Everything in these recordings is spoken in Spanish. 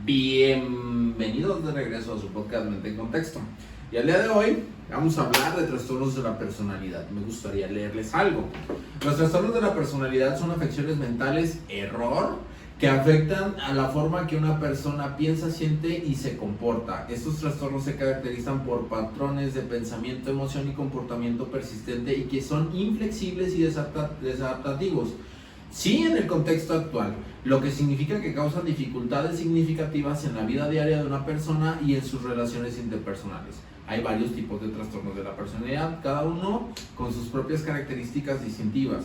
Bienvenidos de regreso a su podcast Mente en Contexto. Y al día de hoy vamos a hablar de trastornos de la personalidad. Me gustaría leerles algo. Los trastornos de la personalidad son afecciones mentales, error, que afectan a la forma que una persona piensa, siente y se comporta. Estos trastornos se caracterizan por patrones de pensamiento, emoción y comportamiento persistente y que son inflexibles y desadaptativos. Sí, en el contexto actual, lo que significa que causan dificultades significativas en la vida diaria de una persona y en sus relaciones interpersonales. Hay varios tipos de trastornos de la personalidad, cada uno con sus propias características distintivas.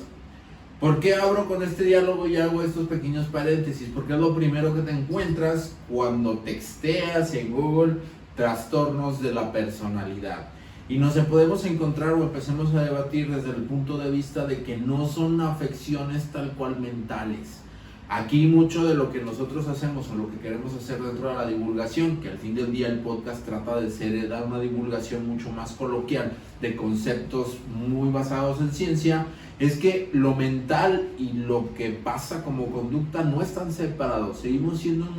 ¿Por qué abro con este diálogo y hago estos pequeños paréntesis? Porque es lo primero que te encuentras cuando texteas en Google trastornos de la personalidad. Y nos podemos encontrar o empecemos a debatir desde el punto de vista de que no son afecciones tal cual mentales. Aquí mucho de lo que nosotros hacemos o lo que queremos hacer dentro de la divulgación, que al fin del día el podcast trata de dar una divulgación mucho más coloquial de conceptos muy basados en ciencia, es que lo mental y lo que pasa como conducta no están separados, seguimos siendo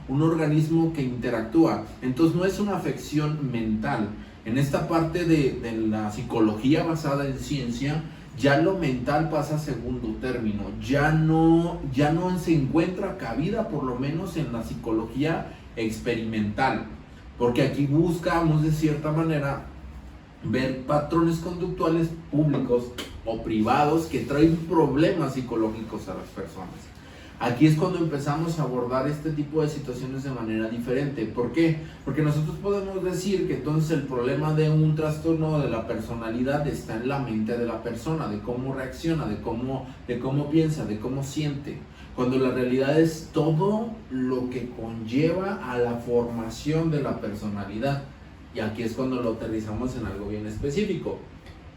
un organismo que interactúa, entonces no es una afección mental. En esta parte de la psicología basada en ciencia, ya lo mental pasa a segundo término, ya no se encuentra cabida por lo menos en la psicología experimental, porque aquí buscamos de cierta manera ver patrones conductuales públicos o privados que traen problemas psicológicos a las personas. Aquí es cuando empezamos a abordar este tipo de situaciones de manera diferente. ¿Por qué? Porque nosotros podemos decir que entonces el problema de un trastorno de la personalidad está en la mente de la persona, de cómo reacciona, de cómo piensa, de cómo siente. Cuando la realidad es todo lo que conlleva a la formación de la personalidad. Y aquí es cuando lo aterrizamos en algo bien específico,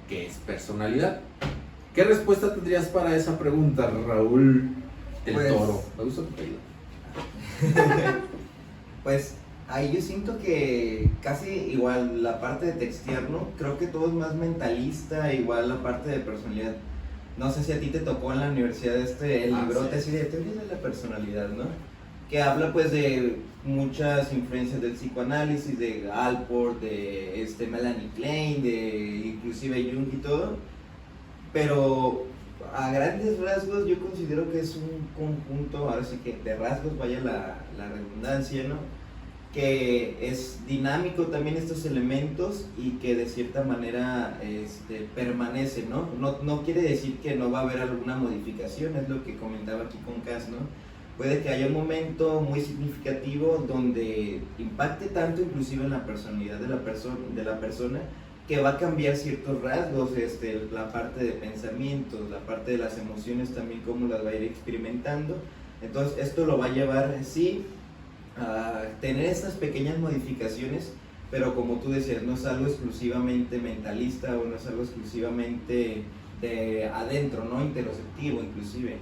que es personalidad. ¿Qué respuesta tendrías para esa pregunta, Raúl del Toro? Me gusta tu apellido. Pues ahí yo siento que casi igual la parte de textear, ¿no? Creo que todo es más mentalista, igual la parte de personalidad. No sé si a ti te tocó en la universidad el librote así de teoría de la personalidad, ¿no? Que habla pues de muchas influencias del psicoanálisis, de Alport, de Melanie Klein, de inclusive Jung y todo, pero a grandes rasgos yo considero que es un conjunto, ahora sí que de rasgos, vaya la redundancia, ¿no? Que es dinámico también estos elementos y que de cierta manera permanece, ¿no? No quiere decir que no va a haber alguna modificación, es lo que comentaba aquí con Cas, ¿no? Puede que haya un momento muy significativo donde impacte tanto inclusive en la personalidad de la persona que va a cambiar ciertos rasgos, la parte de pensamientos, la parte de las emociones también, cómo las va a ir experimentando. Entonces esto lo va a llevar, sí, a tener estas pequeñas modificaciones, pero como tú decías, no es algo exclusivamente mentalista o no es algo exclusivamente de adentro, ¿no? Interoceptivo inclusive.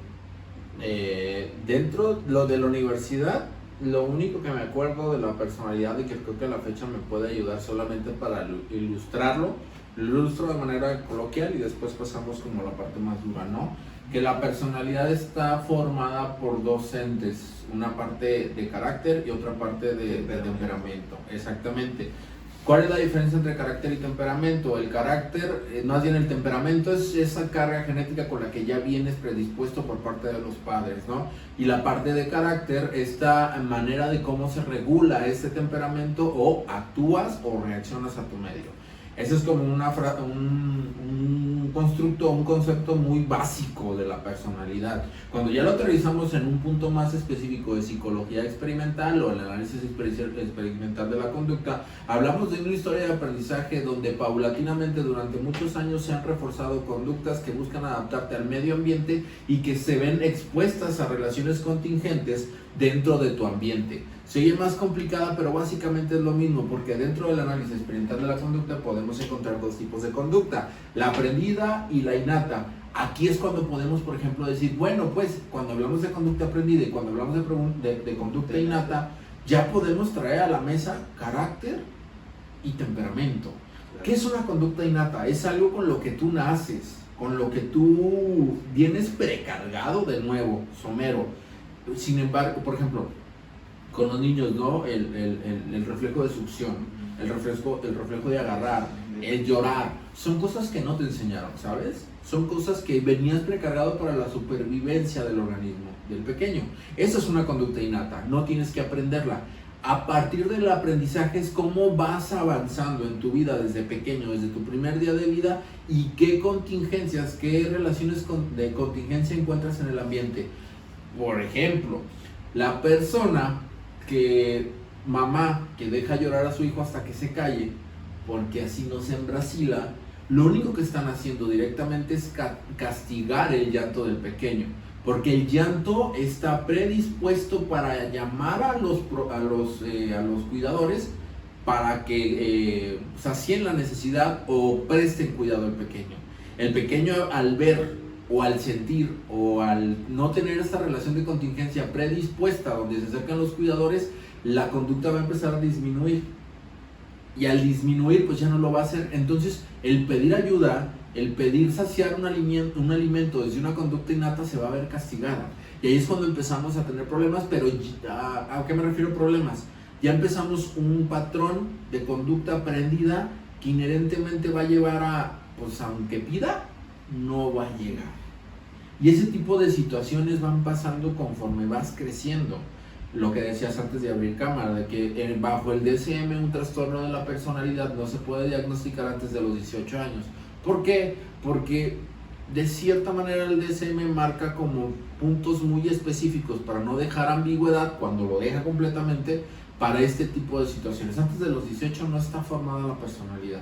Dentro lo de la universidad, lo único que me acuerdo de la personalidad y que creo que a la fecha me puede ayudar solamente para ilustrarlo, lo ilustro de manera coloquial y después pasamos como a la parte más dura, ¿no? Que la personalidad está formada por dos entes, una parte de carácter y otra parte de temperamento, exactamente. ¿Cuál es la diferencia entre carácter y temperamento? El carácter, más bien el temperamento, es esa carga genética con la que ya vienes predispuesto por parte de los padres, ¿no? Y la parte de carácter, esta manera de cómo se regula ese temperamento o actúas o reaccionas a tu medio. Ese es como un constructo, un concepto muy básico de la personalidad. Cuando ya lo aterrizamos en un punto más específico de psicología experimental o el análisis experimental de la conducta, hablamos de una historia de aprendizaje donde paulatinamente durante muchos años se han reforzado conductas que buscan adaptarte al medio ambiente y que se ven expuestas a relaciones contingentes dentro de tu ambiente. Se oye más complicada, pero básicamente es lo mismo, porque dentro del análisis experimental de la conducta podemos encontrar dos tipos de conducta, la aprendida y la innata. Aquí es cuando podemos, por ejemplo, decir, bueno, pues cuando hablamos de conducta aprendida y cuando hablamos de conducta innata, ya podemos traer a la mesa carácter y temperamento. ¿Qué es una conducta innata? Es algo con lo que tú naces, con lo que tú vienes precargado de nuevo, somero. Sin embargo, por ejemplo, con los niños, ¿no? El reflejo de succión, el reflejo de agarrar, el llorar, son cosas que no te enseñaron, ¿sabes? Son cosas que venías precargado para la supervivencia del organismo, del pequeño. Esa es una conducta innata, no tienes que aprenderla. A partir del aprendizaje es cómo vas avanzando en tu vida desde pequeño, desde tu primer día de vida, y qué contingencias, qué relaciones de contingencia encuentras en el ambiente. Por ejemplo, la persona mamá que deja llorar a su hijo hasta que se calle, porque así no se embrasila, lo único que están haciendo directamente es castigar el llanto del pequeño, porque el llanto está predispuesto para llamar a los cuidadores para que sacien la necesidad o presten cuidado al pequeño. El pequeño, al ver o al sentir o al no tener esta relación de contingencia predispuesta donde se acercan los cuidadores, la conducta va a empezar a disminuir, y al disminuir pues ya no lo va a hacer. Entonces el pedir ayuda, el pedir saciar un alimento desde una conducta innata se va a ver castigada, y ahí es cuando empezamos a tener problemas. Pero ¿a qué me refiero problemas? Ya empezamos un patrón de conducta aprendida que inherentemente va a llevar pues aunque pida, no va a llegar. Y ese tipo de situaciones van pasando conforme vas creciendo. Lo que decías antes de abrir cámara, de que bajo el DSM un trastorno de la personalidad no se puede diagnosticar antes de los 18 años. ¿Por qué? Porque de cierta manera el DSM marca como puntos muy específicos para no dejar ambigüedad cuando lo deja completamente para este tipo de situaciones. Antes de los 18 no está formada la personalidad.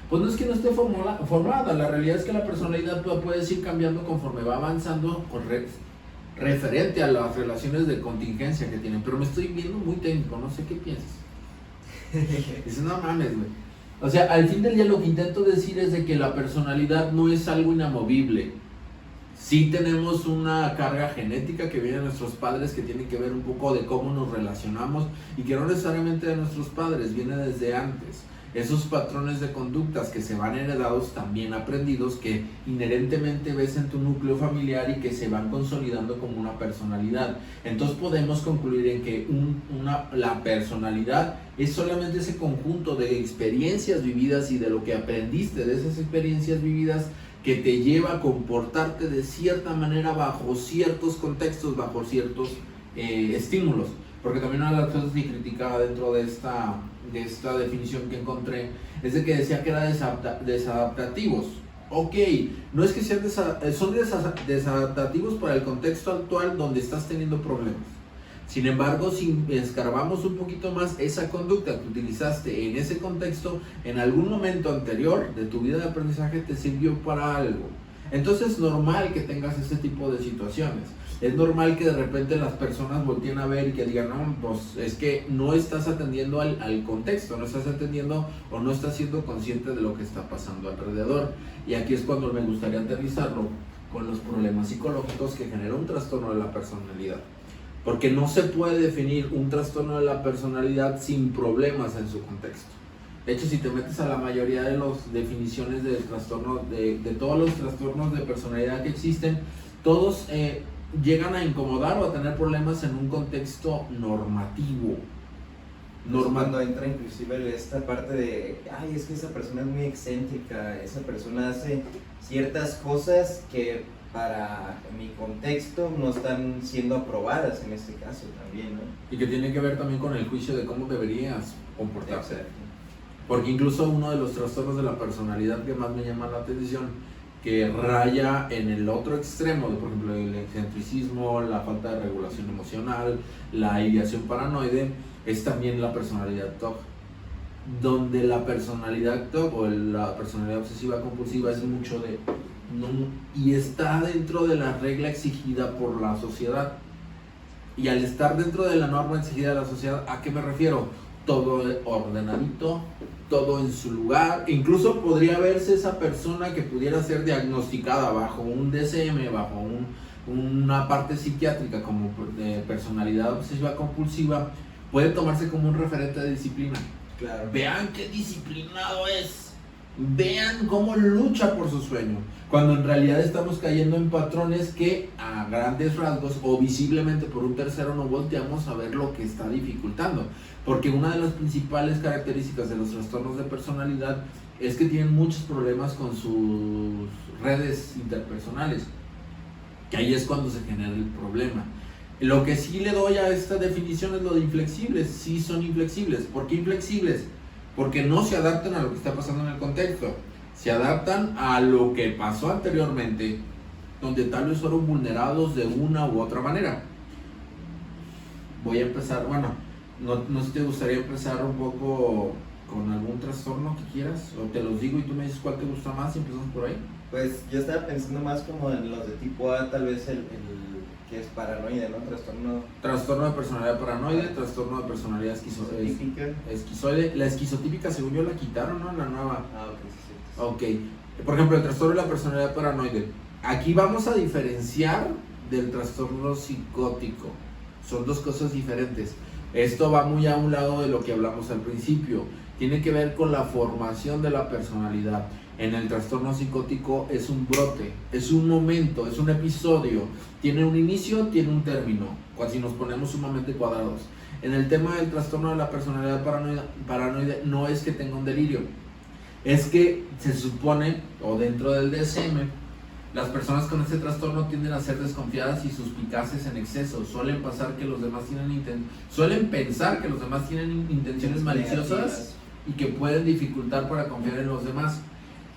Pues no es que no esté formada, la realidad es que la personalidad puede ir cambiando conforme va avanzando referente a las relaciones de contingencia que tienen. Pero me estoy viendo muy técnico, no sé qué piensas. Dices, no mames, güey. O sea, al fin del día lo que intento decir es de que la personalidad no es algo inamovible. Sí tenemos una carga genética que viene de nuestros padres, que tiene que ver un poco de cómo nos relacionamos, y que no necesariamente de nuestros padres, viene desde antes. Esos patrones de conductas que se van heredados, también aprendidos, que inherentemente ves en tu núcleo familiar y que se van consolidando como una personalidad. Entonces podemos concluir en que la personalidad es solamente ese conjunto de experiencias vividas y de lo que aprendiste de esas experiencias vividas, que te lleva a comportarte de cierta manera bajo ciertos contextos, bajo ciertos estímulos. Porque también una de las cosas que criticaba dentro de esta definición que encontré es de que decía que era desadaptativos. Ok, no es que sean son desadaptativos para el contexto actual donde estás teniendo problemas. Sin embargo, si escarbamos un poquito más, esa conducta que utilizaste en ese contexto, en algún momento anterior de tu vida de aprendizaje, te sirvió para algo. Entonces es normal que tengas este tipo de situaciones. Es normal que de repente las personas volteen a ver y que digan, no, pues es que no estás atendiendo al contexto, no estás atendiendo o no estás siendo consciente de lo que está pasando alrededor. Y aquí es cuando me gustaría aterrizarlo con los problemas psicológicos que genera un trastorno de la personalidad. Porque no se puede definir un trastorno de la personalidad sin problemas en su contexto. De hecho, si te metes a la mayoría de las definiciones del trastorno, de todos los trastornos de personalidad que existen, todos llegan a incomodar o a tener problemas en un contexto normativo. Cuando entra inclusive esta parte de, ay, es que esa persona es muy excéntrica, esa persona hace ciertas cosas que para mi contexto no están siendo aprobadas en este caso también, ¿no? Y que tiene que ver también con el juicio de cómo deberías comportarse. Porque incluso uno de los trastornos de la personalidad que más me llama la atención, que raya en el otro extremo, por ejemplo el excentricismo, la falta de regulación emocional, la ideación paranoide, es también la personalidad TOC, donde la personalidad TOC o la personalidad obsesiva compulsiva es mucho de no, y está dentro de la regla exigida por la sociedad. Y al estar dentro de la norma exigida de la sociedad, ¿a qué me refiero? Todo ordenadito, todo en su lugar. Incluso podría verse esa persona que pudiera ser diagnosticada bajo un DSM, bajo una parte psiquiátrica como de personalidad obsesiva compulsiva, puede tomarse como un referente de disciplina. Claro. Vean qué disciplinado es. vean cómo lucha por su sueño, cuando en realidad estamos cayendo en patrones que a grandes rasgos o visiblemente por un tercero no volteamos a ver lo que está dificultando, porque una de las principales características de los trastornos de personalidad es que tienen muchos problemas con sus redes interpersonales, que ahí es cuando se genera el problema. Lo que sí le doy a esta definición es lo de inflexibles. Sí son inflexibles. ¿Por qué inflexibles? Porque no se adaptan a lo que está pasando en el contexto, se adaptan a lo que pasó anteriormente, donde tal vez fueron vulnerados de una u otra manera. Voy a empezar, bueno, no sé si te gustaría empezar un poco con algún trastorno que quieras, o te los digo y tú me dices cuál te gusta más y empezamos por ahí. Pues yo estaba pensando más como en los de tipo A, tal vez el que es paranoide, ¿no? Trastorno de personalidad paranoide, trastorno de personalidad esquizoide. La esquizotípica, según yo, la quitaron, ¿no? La nueva. Ah, ok, sí, sí. Ok. Por ejemplo, el trastorno de la personalidad paranoide. Aquí vamos a diferenciar del trastorno psicótico. Son dos cosas diferentes. Esto va muy a un lado de lo que hablamos al principio. Tiene que ver con la formación de la personalidad. En el trastorno psicótico es un brote, es un momento, es un episodio, tiene un inicio, tiene un término, si nos ponemos sumamente cuadrados. En el tema del trastorno de la personalidad paranoide no es que tenga un delirio, es que se supone, o dentro del DSM, las personas con este trastorno tienden a ser desconfiadas y suspicaces en exceso. Suelen pensar que los demás tienen intenciones maliciosas y que pueden dificultar para confiar en los demás.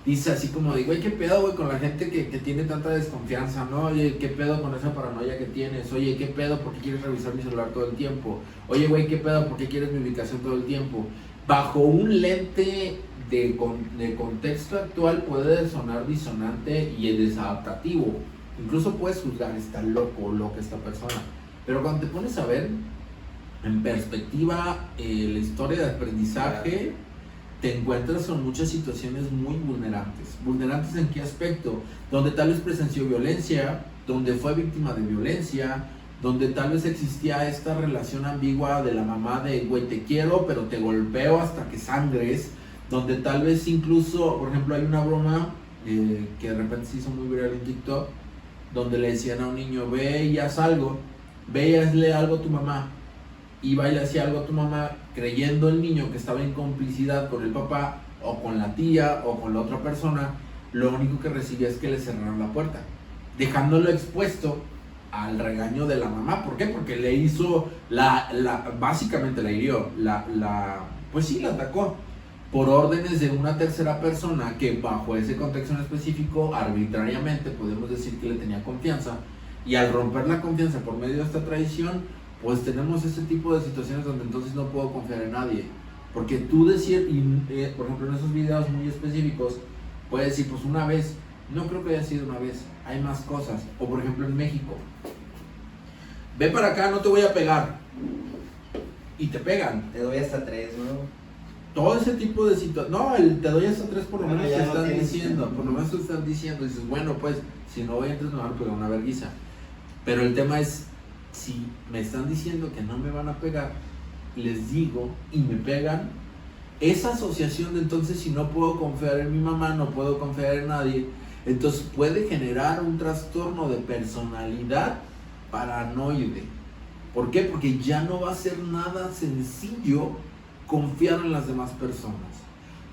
Dice así como de, güey, ¿qué pedo, güey, con la gente que tiene tanta desconfianza, no? Oye, ¿qué pedo con esa paranoia que tienes? Oye, ¿qué pedo? ¿Por qué quieres revisar mi celular todo el tiempo? Oye, güey, ¿qué pedo? ¿Por qué quieres mi ubicación todo el tiempo? Bajo un lente de contexto actual puede sonar disonante y desadaptativo. Incluso puedes juzgar, está loco o loca esta persona. Pero cuando te pones a ver en perspectiva la historia de aprendizaje, te encuentras con muchas situaciones muy vulnerantes. ¿Vulnerantes en qué aspecto? Donde tal vez presenció violencia, donde fue víctima de violencia, donde tal vez existía esta relación ambigua de la mamá de, güey, te quiero, pero te golpeo hasta que sangres, donde tal vez incluso, por ejemplo, hay una broma que de repente se hizo muy viral en TikTok, donde le decían a un niño, ve y haz algo, ve y hazle algo a tu mamá. Iba y le hacía algo a tu mamá, creyendo el niño que estaba en complicidad con el papá o con la tía o con la otra persona. Lo único que recibía es que le cerraron la puerta, dejándolo expuesto al regaño de la mamá. ¿Por qué? Porque le hizo básicamente la hirió, pues sí, la atacó por órdenes de una tercera persona que bajo ese contexto en específico arbitrariamente podemos decir que le tenía confianza, y al romper la confianza por medio de esta traición, pues tenemos este tipo de situaciones donde entonces no puedo confiar en nadie. Porque tú decir, por ejemplo en esos videos muy específicos, puedes decir, pues una vez, no creo que haya sido una vez, hay más cosas. O por ejemplo en México, ve para acá, no te voy a pegar, y te pegan. Te doy hasta 3, ¿no? Todo ese tipo de situaciones, no, el te doy hasta 3 por lo menos te no están diciendo, por lo menos te están diciendo, dices, bueno, pues, si no voy a entrar me van a pegar una vergüenza. Pero el tema es, si me están diciendo que no me van a pegar, les digo y me pegan, esa asociación de entonces, si no puedo confiar en mi mamá, no puedo confiar en nadie, entonces puede generar un trastorno de personalidad paranoide. ¿Por qué? Porque ya no va a ser nada sencillo confiar en las demás personas.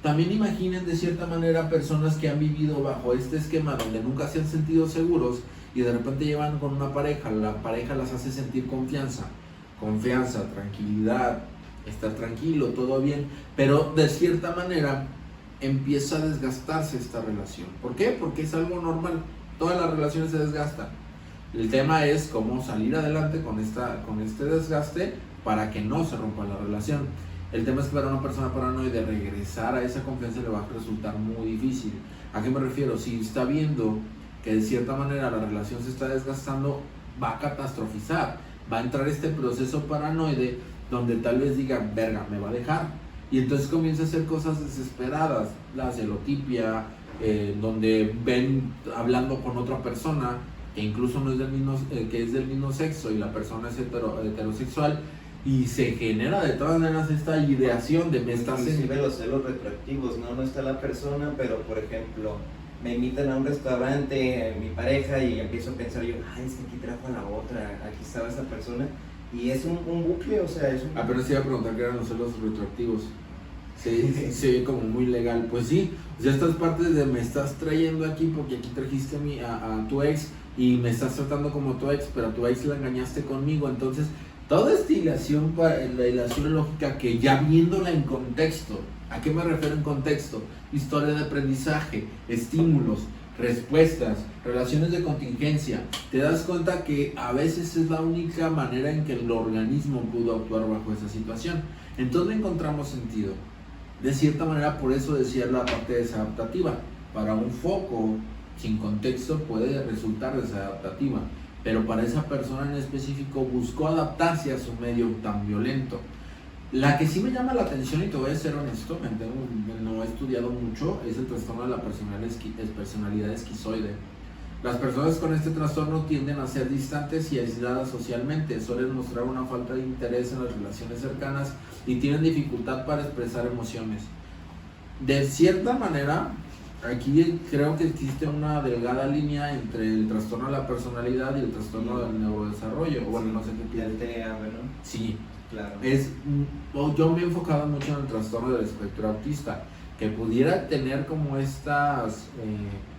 También imaginen de cierta manera personas que han vivido bajo este esquema donde nunca se han sentido seguros y de repente llevan con una pareja, la pareja las hace sentir confianza, tranquilidad, estar tranquilo, todo bien, pero de cierta manera empieza a desgastarse esta relación. ¿Por qué? Porque es algo normal, todas las relaciones se desgastan. El tema es cómo salir adelante con este desgaste para que no se rompa la relación. El tema es que para una persona paranoide regresar a esa confianza le va a resultar muy difícil. ¿A qué me refiero? Si está viendo que de cierta manera la relación se está desgastando, va a catastrofizar, va a entrar este proceso paranoide donde tal vez diga, verga, me va a dejar, y entonces comienza a hacer cosas desesperadas, la celotipia, donde ven hablando con otra persona que incluso no es del mismo, que es del mismo sexo y la persona es heterosexual, y se genera de todas maneras esta ideación de me estás inclusive los celos retroactivos, ¿no? No está la persona, pero por ejemplo, me invitan a un restaurante, mi pareja, y empiezo a pensar yo, ay, es que aquí trajo a la otra, aquí estaba esa persona, y es un bucle, o sea, es un... pero sí iba a preguntar qué eran los celos retroactivos. Sí, se ve como muy legal. Pues sí, o sea, estas partes de me estás trayendo aquí porque aquí trajiste a tu ex y me estás tratando como tu ex, pero a tu ex la engañaste conmigo. Entonces, toda esta hilación, la hilación lógica que ya viéndola en contexto, ¿a qué me refiero en contexto? Historia de aprendizaje, estímulos, respuestas, relaciones de contingencia. Te das cuenta que a veces es la única manera en que el organismo pudo actuar bajo esa situación. Entonces le encontramos sentido. De cierta manera, por eso decía la parte desadaptativa. Para un foco sin contexto puede resultar desadaptativa, pero para esa persona en específico buscó adaptarse a su medio tan violento. La que sí me llama la atención, y te voy a ser honesto, no he estudiado mucho, es el trastorno de la personalidad esquizoide. Las personas con este trastorno tienden a ser distantes y aisladas socialmente, suelen mostrar una falta de interés en las relaciones cercanas y tienen dificultad para expresar emociones. De cierta manera, aquí creo que existe una delgada línea entre el trastorno de la personalidad y el trastorno del neurodesarrollo. Bueno, no sé qué piensas. El TEA, ¿no? Sí. Claro. Yo me he enfocado mucho en el trastorno del espectro autista, que pudiera tener como estas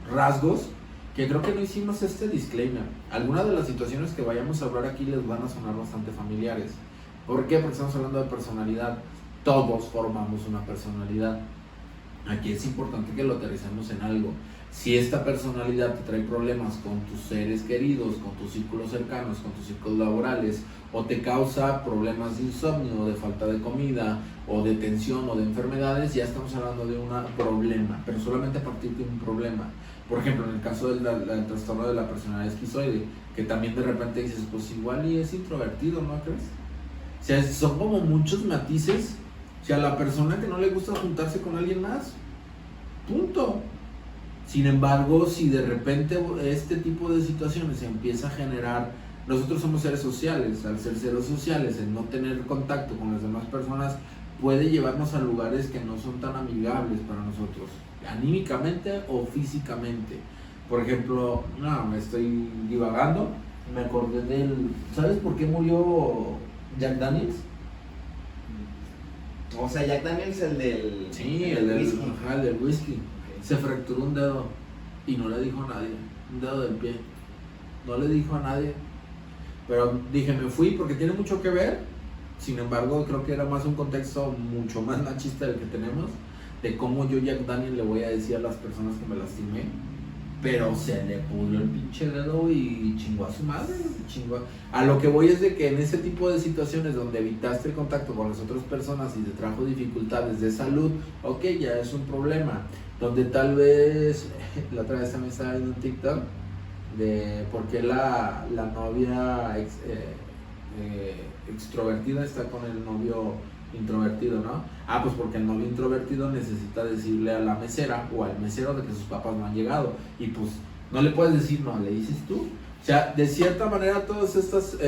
rasgos, que creo que no hicimos este disclaimer. Algunas de las situaciones que vayamos a hablar aquí les van a sonar bastante familiares. ¿Por qué? Porque estamos hablando de personalidad. Todos formamos una personalidad. Aquí es importante que lo aterricemos en algo. Si esta personalidad te trae problemas con tus seres queridos, con tus círculos cercanos, con tus círculos laborales, o te causa problemas de insomnio, de falta de comida, o de tensión, o de enfermedades, ya estamos hablando de un problema, pero solamente a partir de un problema. Por ejemplo, en el caso del trastorno de la personalidad esquizoide, que también de repente dices, pues igual y es introvertido, ¿no crees? O sea, son como muchos matices. O sea, la persona que no le gusta juntarse con alguien más, punto. Sin embargo, si de repente este tipo de situaciones empieza a generar, nosotros somos seres sociales, al ser seres sociales, el no tener contacto con las demás personas puede llevarnos a lugares que no son tan amigables para nosotros, anímicamente o físicamente. Por ejemplo, me estoy divagando, me acordé ¿sabes por qué murió Jack Daniels? O sea, Jack Daniels, el del... Sí, el del whisky. Okay. Se fracturó un dedo y no le dijo a nadie, un dedo del pie. No le dijo a nadie. Pero dije, me fui porque tiene mucho que ver. Sin embargo, creo que era más un contexto mucho más machista del que tenemos, de cómo yo, Jack Daniel, le voy a decir a las personas que me lastimé. Pero se le pudrió el pinche dedo y chingó a su madre, A lo que voy es de que en ese tipo de situaciones donde evitaste el contacto con las otras personas y te trajo dificultades de salud, ok, ya es un problema. Donde tal vez, la otra vez también estaba viendo un TikTok de por qué la novia extrovertida está con el novio introvertido, ¿no? Pues porque el novio introvertido necesita decirle a la mesera o al mesero de que sus papás no han llegado, y pues no le puedes decir, no, le dices tú. O sea, de cierta manera todos estos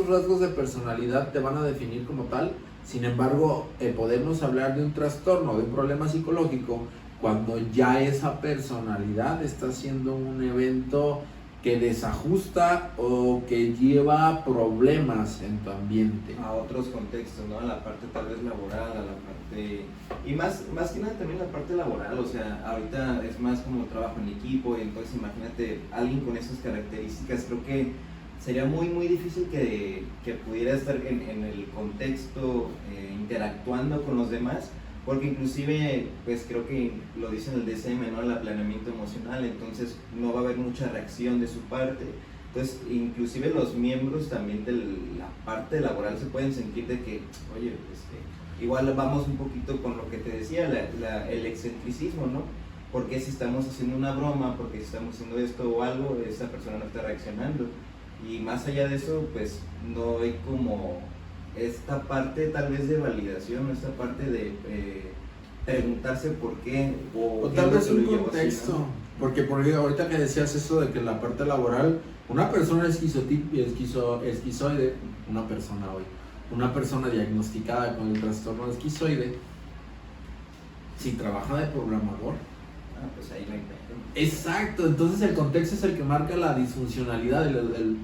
rasgos de personalidad te van a definir como tal. Sin embargo, podemos hablar de un trastorno, de un problema psicológico, cuando ya esa personalidad está haciendo un evento que desajusta o que lleva problemas en tu ambiente. A otros contextos, ¿no? A la parte tal vez laboral, a la parte... Y más que nada también la parte laboral, o sea, ahorita es más como trabajo en equipo, y entonces imagínate alguien con esas características, creo que sería muy muy difícil que pudiera estar en el contexto interactuando con los demás, porque inclusive, pues creo que lo dice en el DSM, ¿no? El aplanamiento emocional, entonces no va a haber mucha reacción de su parte. Entonces, inclusive los miembros también de la parte laboral se pueden sentir de que, oye, igual vamos un poquito con lo que te decía, el excentricismo, ¿no? Porque si estamos haciendo una broma, porque si estamos haciendo esto o algo, esa persona no está reaccionando. Y más allá de eso, pues no hay como esta parte tal vez de validación, esta parte de preguntarse por qué o tal vez un contexto, así, ¿no? Porque ahorita que decías eso de que en la parte laboral una persona esquizoide, una persona hoy, una persona diagnosticada con el trastorno esquizoide, si trabaja de programador, pues ahí no hay pedo. exacto, entonces el contexto es el que marca la disfuncionalidad del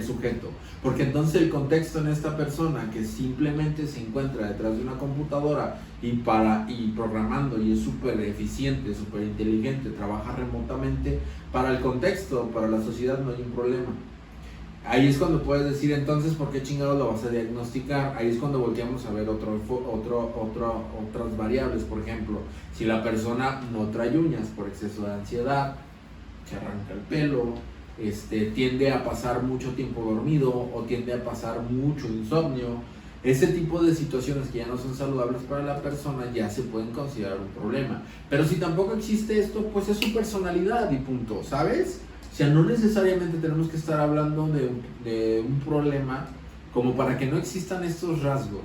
sujeto, porque entonces el contexto en esta persona que simplemente se encuentra detrás de una computadora y programando y es súper eficiente, súper inteligente, trabaja remotamente, para el contexto, para la sociedad no hay un problema. Ahí es cuando puedes decir, entonces, ¿por qué chingados lo vas a diagnosticar? Ahí es cuando volteamos a ver otras variables. Por ejemplo, si la persona no trae uñas por exceso de ansiedad, se arranca el pelo, tiende a pasar mucho tiempo dormido o tiende a pasar mucho insomnio, ese tipo de situaciones que ya no son saludables para la persona ya se pueden considerar un problema. Pero si tampoco existe esto, pues es su personalidad y punto, ¿sabes? O sea, no necesariamente tenemos que estar hablando de un problema como para que no existan estos rasgos.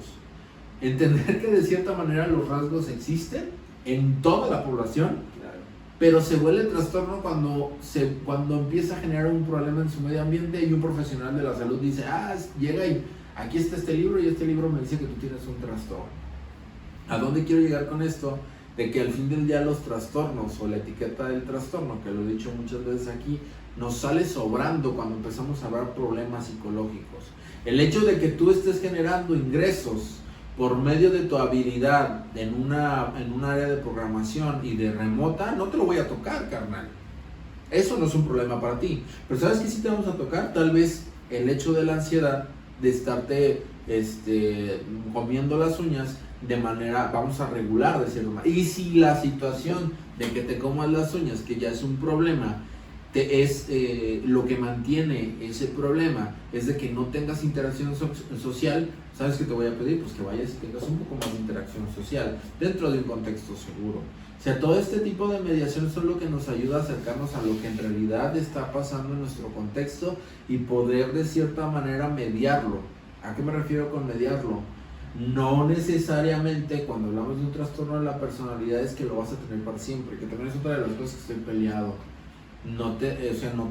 Entender que de cierta manera los rasgos existen en toda la población, Claro. pero se vuelve el trastorno cuando empieza a generar un problema en su medio ambiente y un profesional de la salud dice, llega y aquí está este libro y este libro me dice que tú tienes un trastorno. ¿A dónde quiero llegar con esto? De que al fin del día los trastornos o la etiqueta del trastorno, que lo he dicho muchas veces aquí, nos sale sobrando cuando empezamos a ver problemas psicológicos. El hecho de que tú estés generando ingresos por medio de tu habilidad en un área de programación y de remota, no te lo voy a tocar, carnal. Eso no es un problema para ti. Pero ¿sabes qué sí te vamos a tocar? Tal vez el hecho de la ansiedad, de estarte comiendo las uñas, de manera, vamos a regular de cierta manera. Y si la situación de que te comas las uñas, que ya es un problema, lo que mantiene ese problema es de que no tengas interacción social, ¿sabes qué te voy a pedir? Pues que vayas y tengas un poco más de interacción social dentro de un contexto seguro. O sea, todo este tipo de mediación son lo que nos ayuda a acercarnos a lo que en realidad está pasando en nuestro contexto y poder de cierta manera mediarlo. ¿A qué me refiero con mediarlo? No necesariamente cuando hablamos de un trastorno de la personalidad es que lo vas a tener para siempre, que también es otra de las cosas que estoy peleado. No te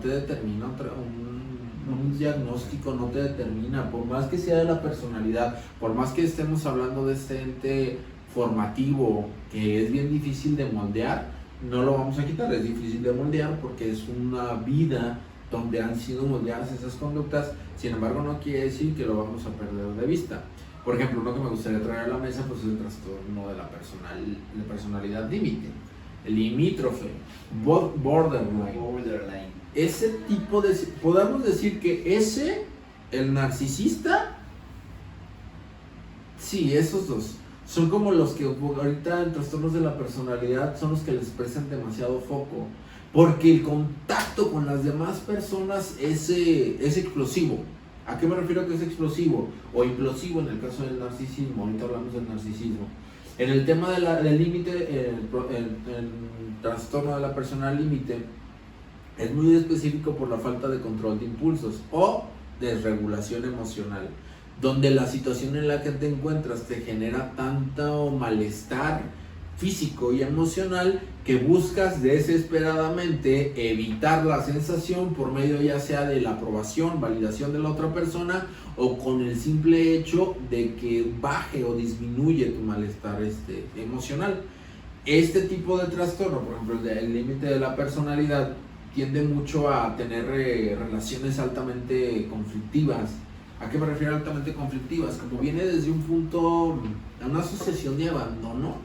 determina un diagnóstico, no te determina, por más que sea de la personalidad, por más que estemos hablando de este ente formativo que es bien difícil de moldear, no lo vamos a quitar, es difícil de moldear porque es una vida donde han sido moldeadas esas conductas, sin embargo no quiere decir que lo vamos a perder de vista. Por ejemplo, uno que me gustaría traer a la mesa pues es el trastorno de la personalidad límite, el limítrofe, borderline. Ese tipo de, podemos decir que el narcisista, sí, esos dos, son como los que ahorita en trastornos de la personalidad son los que les prestan demasiado foco, porque el contacto con las demás personas es explosivo. ¿A qué me refiero que es explosivo? O implosivo en el caso del narcisismo, ahorita hablamos del narcisismo. En el tema del límite, el trastorno de la personalidad límite es muy específico por la falta de control de impulsos o desregulación emocional, donde la situación en la que te encuentras te genera tanto malestar físico y emocional que buscas desesperadamente evitar la sensación por medio ya sea de la aprobación, validación de la otra persona o con el simple hecho de que baje o disminuye tu malestar emocional. Este tipo de trastorno, por ejemplo, el límite de la personalidad, tiende mucho a tener relaciones altamente conflictivas. ¿A qué me refiero altamente conflictivas? Como viene desde un punto, una asociación de abandono,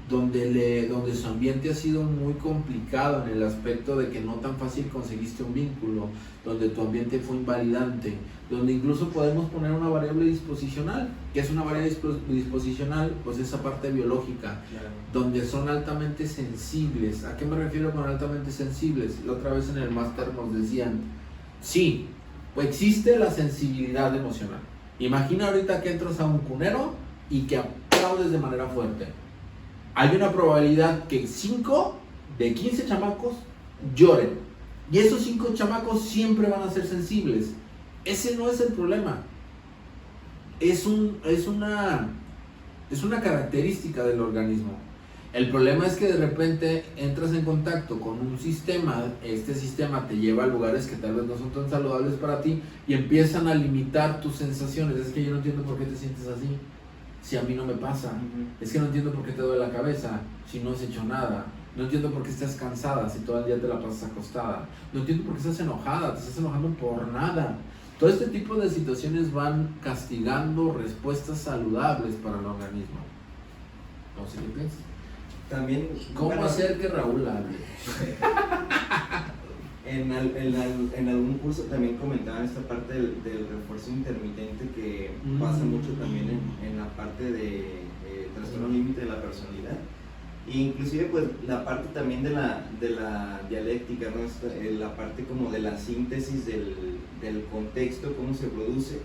donde su ambiente ha sido muy complicado en el aspecto de que no tan fácil conseguiste un vínculo, donde tu ambiente fue invalidante, donde incluso podemos poner una variable disposicional. ¿Qué es una variable disposicional? Pues esa parte biológica, claro, donde son altamente sensibles. ¿A qué me refiero con altamente sensibles? La otra vez en el máster nos decían, sí, pues existe la sensibilidad emocional. Imagina ahorita que entras a un cunero y que aplaudes de manera fuerte. Hay una probabilidad que 5 de 15 chamacos lloren. Y esos 5 chamacos siempre van a ser sensibles. Ese no es el problema. Es una característica del organismo. El problema es que de repente entras en contacto con un sistema, este sistema te lleva a lugares que tal vez no son tan saludables para ti y empiezan a limitar tus sensaciones. Es que yo no entiendo por qué te sientes así, si a mí no me pasa. Es que no entiendo por qué te duele la cabeza, si no has hecho nada. No entiendo por qué estás cansada, si todo el día te la pasas acostada. No entiendo por qué estás enojada, te estás enojando por nada. Todo este tipo de situaciones van castigando respuestas saludables para el organismo. No sé qué piensas. También, ¿Cómo bueno, hacer que Raúl hable? en algún curso también comentaban esta parte del refuerzo intermitente que pasa mucho también en la parte de trastorno límite de la personalidad. E inclusive pues la parte también de la dialéctica, ¿no? La parte como de la síntesis del contexto, cómo se produce,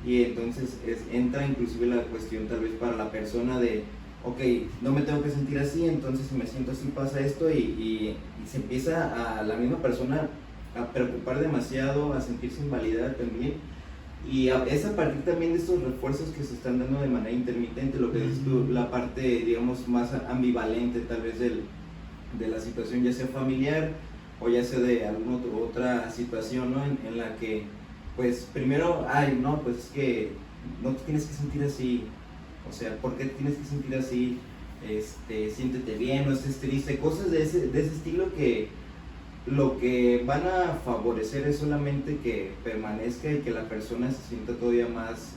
y entonces entra inclusive la cuestión tal vez para la persona de ok, no me tengo que sentir así, entonces si me siento así pasa esto, y se empieza a la misma persona a preocupar demasiado, a sentirse invalidada también, y es a partir también de estos refuerzos que se están dando de manera intermitente, lo que dices tú, la parte digamos más ambivalente tal vez de la situación, ya sea familiar o ya sea de alguna otra situación, ¿no? En la que pues primero, ay no, pues es que no te tienes que sentir así. O sea, ¿por qué tienes que sentir así? Siéntete bien, no estés triste, cosas de ese estilo que lo que van a favorecer es solamente que permanezca y que la persona se sienta todavía más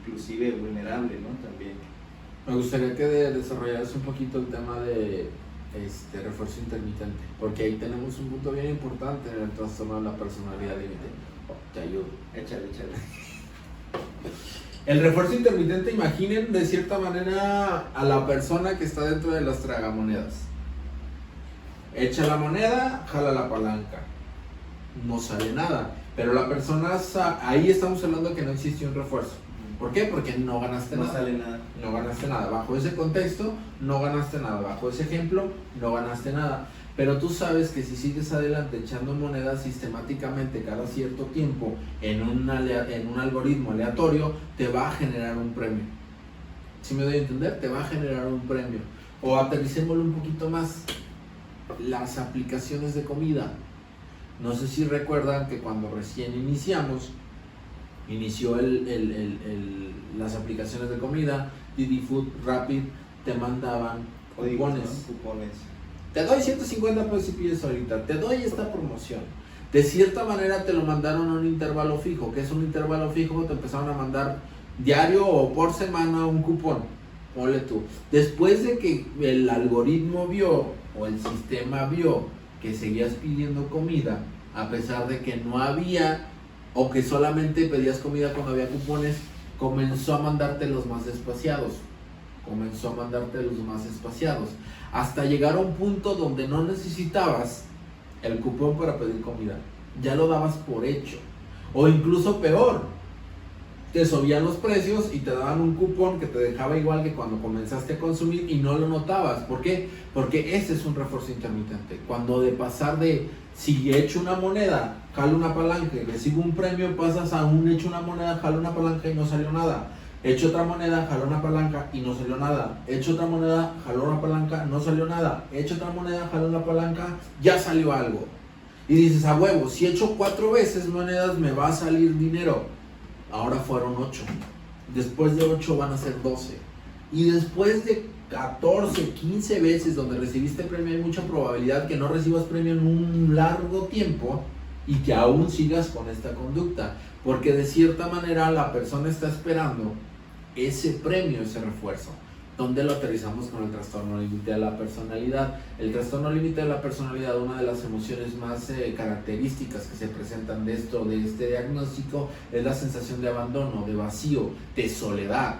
inclusive vulnerable, ¿no? También. Me gustaría que desarrollaras un poquito el tema de refuerzo intermitente, porque ahí tenemos un punto bien importante en el trastorno de la personalidad límite. Te ayudo. Échale. El refuerzo intermitente, imaginen de cierta manera a la persona que está dentro de las tragamonedas. Echa la moneda, jala la palanca. No sale nada. Pero la persona, ahí estamos hablando de que no existe un refuerzo. ¿Por qué? Porque no ganaste nada. No sale nada. No ganaste nada. Bajo ese contexto, no ganaste nada. Bajo ese ejemplo, no ganaste nada. Pero tú sabes que si sigues adelante echando monedas sistemáticamente cada cierto tiempo en un algoritmo aleatorio, te va a generar un premio. ¿Sí me doy a entender? Te va a generar un premio. O aterricémoslo un poquito más. Las aplicaciones de comida. No sé si recuerdan que cuando recién inició las aplicaciones de comida, Didi Food, Rapid, te mandaban cupones. Te doy 150 pesos si pides ahorita, te doy esta promoción. De cierta manera te lo mandaron a un intervalo fijo. ¿Qué es un intervalo fijo? Te empezaron a mandar diario o por semana un cupón. Ponle tú. Después de que el algoritmo vio o el sistema vio que seguías pidiendo comida, a pesar de que no había o que solamente pedías comida cuando había cupones, comenzó a mandarte los más espaciados. Hasta llegar a un punto donde no necesitabas el cupón para pedir comida, ya lo dabas por hecho, o incluso peor, te subían los precios y te daban un cupón que te dejaba igual que cuando comenzaste a consumir y no lo notabas. ¿Por qué? Porque ese es un refuerzo intermitente. Cuando de pasar de si echo una moneda, jalo una palanca y recibo un premio, pasas a un echo una moneda, jalo una palanca y no salió nada. Echo otra moneda, jaló una palanca y no salió nada. Echo otra moneda, jaló una palanca, no salió nada. Echo otra moneda, jaló una palanca, ya salió algo. Y dices, a huevo, si echo 4 veces monedas me va a salir dinero. Ahora fueron 8. Después de 8 van a ser 12. Y después de 14, 15 veces donde recibiste premio, hay mucha probabilidad que no recibas premio en un largo tiempo y que aún sigas con esta conducta. Porque de cierta manera la persona está esperando ese premio, ese refuerzo. ¿Dónde lo aterrizamos con el trastorno límite de la personalidad? El trastorno límite de la personalidad, una de las emociones más características que se presentan de este diagnóstico, es la sensación de abandono, de vacío, de soledad.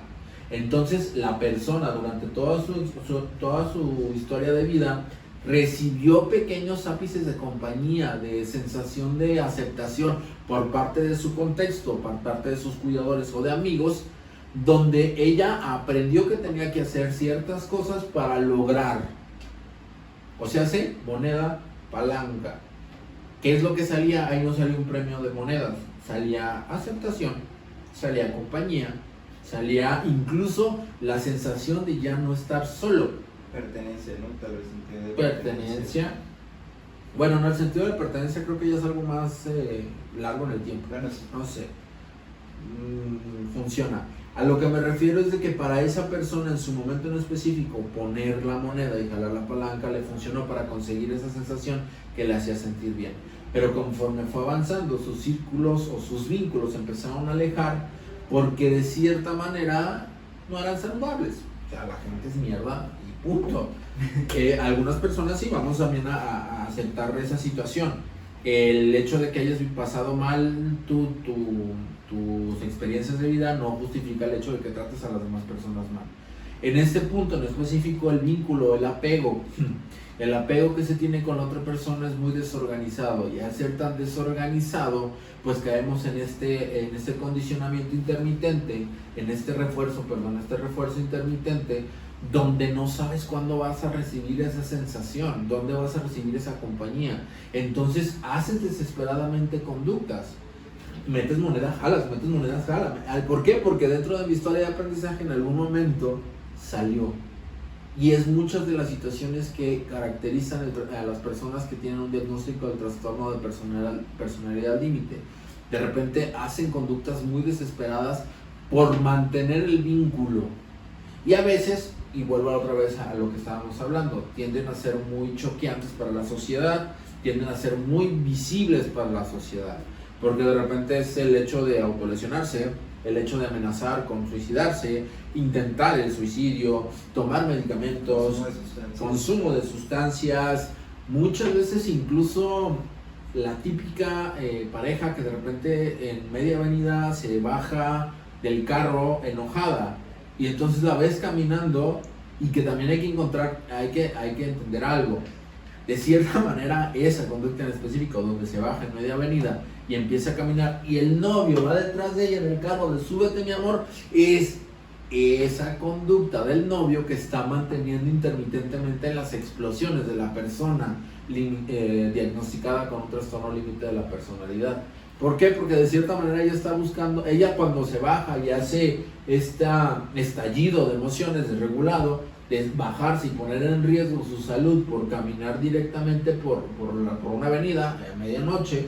Entonces la persona durante toda su historia de vida recibió pequeños ápices de compañía, de sensación de aceptación por parte de su contexto, por parte de sus cuidadores o de amigos, donde ella aprendió que tenía que hacer ciertas cosas para lograr. O sea, moneda, palanca. ¿Qué es lo que salía? Ahí no salía un premio de monedas, salía aceptación, salía compañía, salía incluso la sensación de ya no estar solo. Pertenencia, ¿no? Tal vez sentido de Pertenencia. Bueno, en el sentido de pertenencia creo que ya es algo más largo en el tiempo. Bueno, sí. No sé. Funciona. A lo que me refiero es de que para esa persona en su momento en específico poner la moneda y jalar la palanca le funcionó para conseguir esa sensación que le hacía sentir bien. Pero conforme fue avanzando, sus círculos o sus vínculos empezaron a alejar porque de cierta manera no eran saludables. O sea, la gente es mierda y punto. Algunas personas sí, vamos también a aceptar esa situación. El hecho de que hayas pasado mal tus experiencias de vida no justifica el hecho de que trates a las demás personas mal. En este punto en específico, el vínculo, el apego que se tiene con la otra persona es muy desorganizado, y al ser tan desorganizado pues caemos en este condicionamiento intermitente, en este refuerzo intermitente, donde no sabes cuándo vas a recibir esa sensación, dónde vas a recibir esa compañía. Entonces haces desesperadamente conductas. Metes moneda, jalas. ¿Por qué? Porque dentro de mi historia de aprendizaje en algún momento salió. Y es muchas de las situaciones que caracterizan a las personas que tienen un diagnóstico del trastorno de personalidad límite. De repente hacen conductas muy desesperadas por mantener el vínculo. Y a veces, y vuelvo otra vez a lo que estábamos hablando, tienden a ser muy choqueantes para la sociedad, tienden a ser muy visibles para la sociedad. Porque de repente es el hecho de autolesionarse, el hecho de amenazar con suicidarse, intentar el suicidio, tomar medicamentos, consumo de sustancias, muchas veces incluso la típica pareja que de repente en media avenida se baja del carro enojada y entonces la ves caminando, y que también hay que entender algo. De cierta manera, esa conducta en específico, donde se baja en media avenida y empieza a caminar y el novio va detrás de ella en el carro de súbete mi amor, es esa conducta del novio que está manteniendo intermitentemente las explosiones de la persona diagnosticada con un trastorno límite de la personalidad. ¿Por qué? Porque de cierta manera ella está buscando, ella cuando se baja y hace este estallido de emociones desregulado, de bajarse y poner en riesgo su salud por caminar directamente por una avenida a medianoche,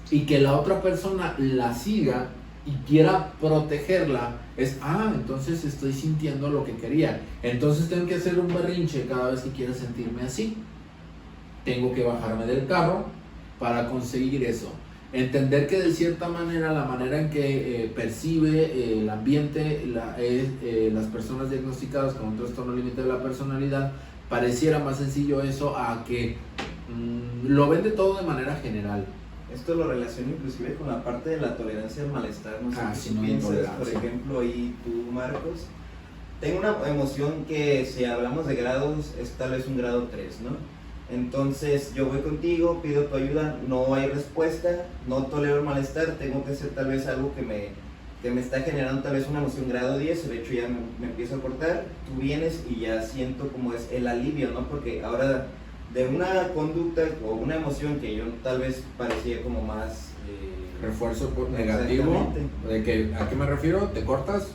y que la otra persona la siga y quiera protegerla, entonces estoy sintiendo lo que quería, entonces tengo que hacer un berrinche cada vez que quiera sentirme así, tengo que bajarme del carro para conseguir eso. Entender que de cierta manera la manera en que percibe el ambiente las personas diagnosticadas con un trastorno límite de la personalidad, pareciera más sencillo eso a que lo ven de todo de manera general. Esto lo relaciono inclusive con la parte de la tolerancia al malestar. No sé qué tú piensas, por ejemplo, ahí tú, Marcos. Tengo una emoción que, si hablamos de grados, es tal vez un grado 3, ¿no? Entonces yo voy contigo, pido tu ayuda, no hay respuesta, no tolero el malestar, tengo que hacer tal vez algo que me está generando tal vez una emoción grado 10, de hecho ya me empiezo a cortar, tú vienes y ya siento como es el alivio, ¿no? Porque ahora de una conducta o una emoción que yo tal vez parecía como más... refuerzo negativo, de que, ¿a qué me refiero? Te cortas,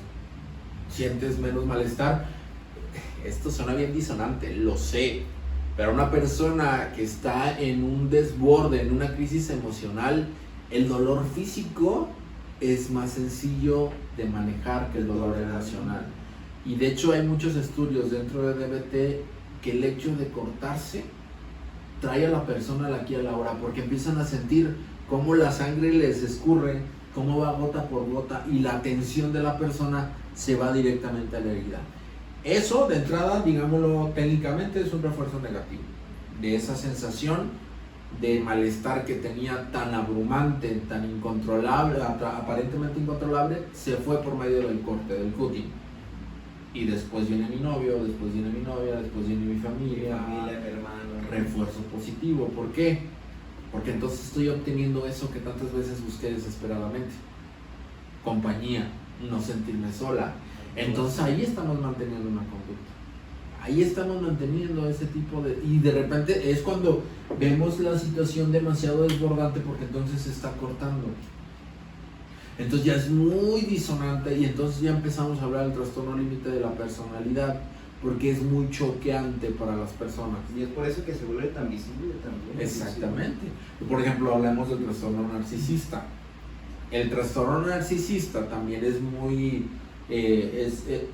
sientes menos malestar. Esto suena bien disonante, lo sé. Pero una persona que está en un desborde, en una crisis emocional, el dolor físico es más sencillo de manejar que el dolor emocional. Y de hecho hay muchos estudios dentro de DBT que el hecho de cortarse trae a la persona al aquí y a la hora, porque empiezan a sentir cómo la sangre les escurre, cómo va gota por gota, y la atención de la persona se va directamente a la herida. Eso, de entrada, digámoslo técnicamente, es un refuerzo negativo de esa sensación de malestar que tenía tan abrumante, tan incontrolable, aparentemente incontrolable, se fue por medio del corte, del cutting. Y después viene mi novio, después viene mi novia, después viene mi familia, mi hermano. Refuerzo positivo. ¿Por qué? Porque entonces estoy obteniendo eso que tantas veces busqué desesperadamente. Compañía, no sentirme sola. Entonces ahí estamos manteniendo una conducta, ahí estamos manteniendo ese tipo de... Y de repente es cuando vemos la situación demasiado desbordante, porque entonces se está cortando. Entonces ya es muy disonante, y entonces ya empezamos a hablar del trastorno límite de la personalidad, porque es muy choqueante para las personas. Y es por eso que se vuelve tan visible también. Exactamente. Por ejemplo, hablamos del trastorno narcisista. El trastorno narcisista también es muy...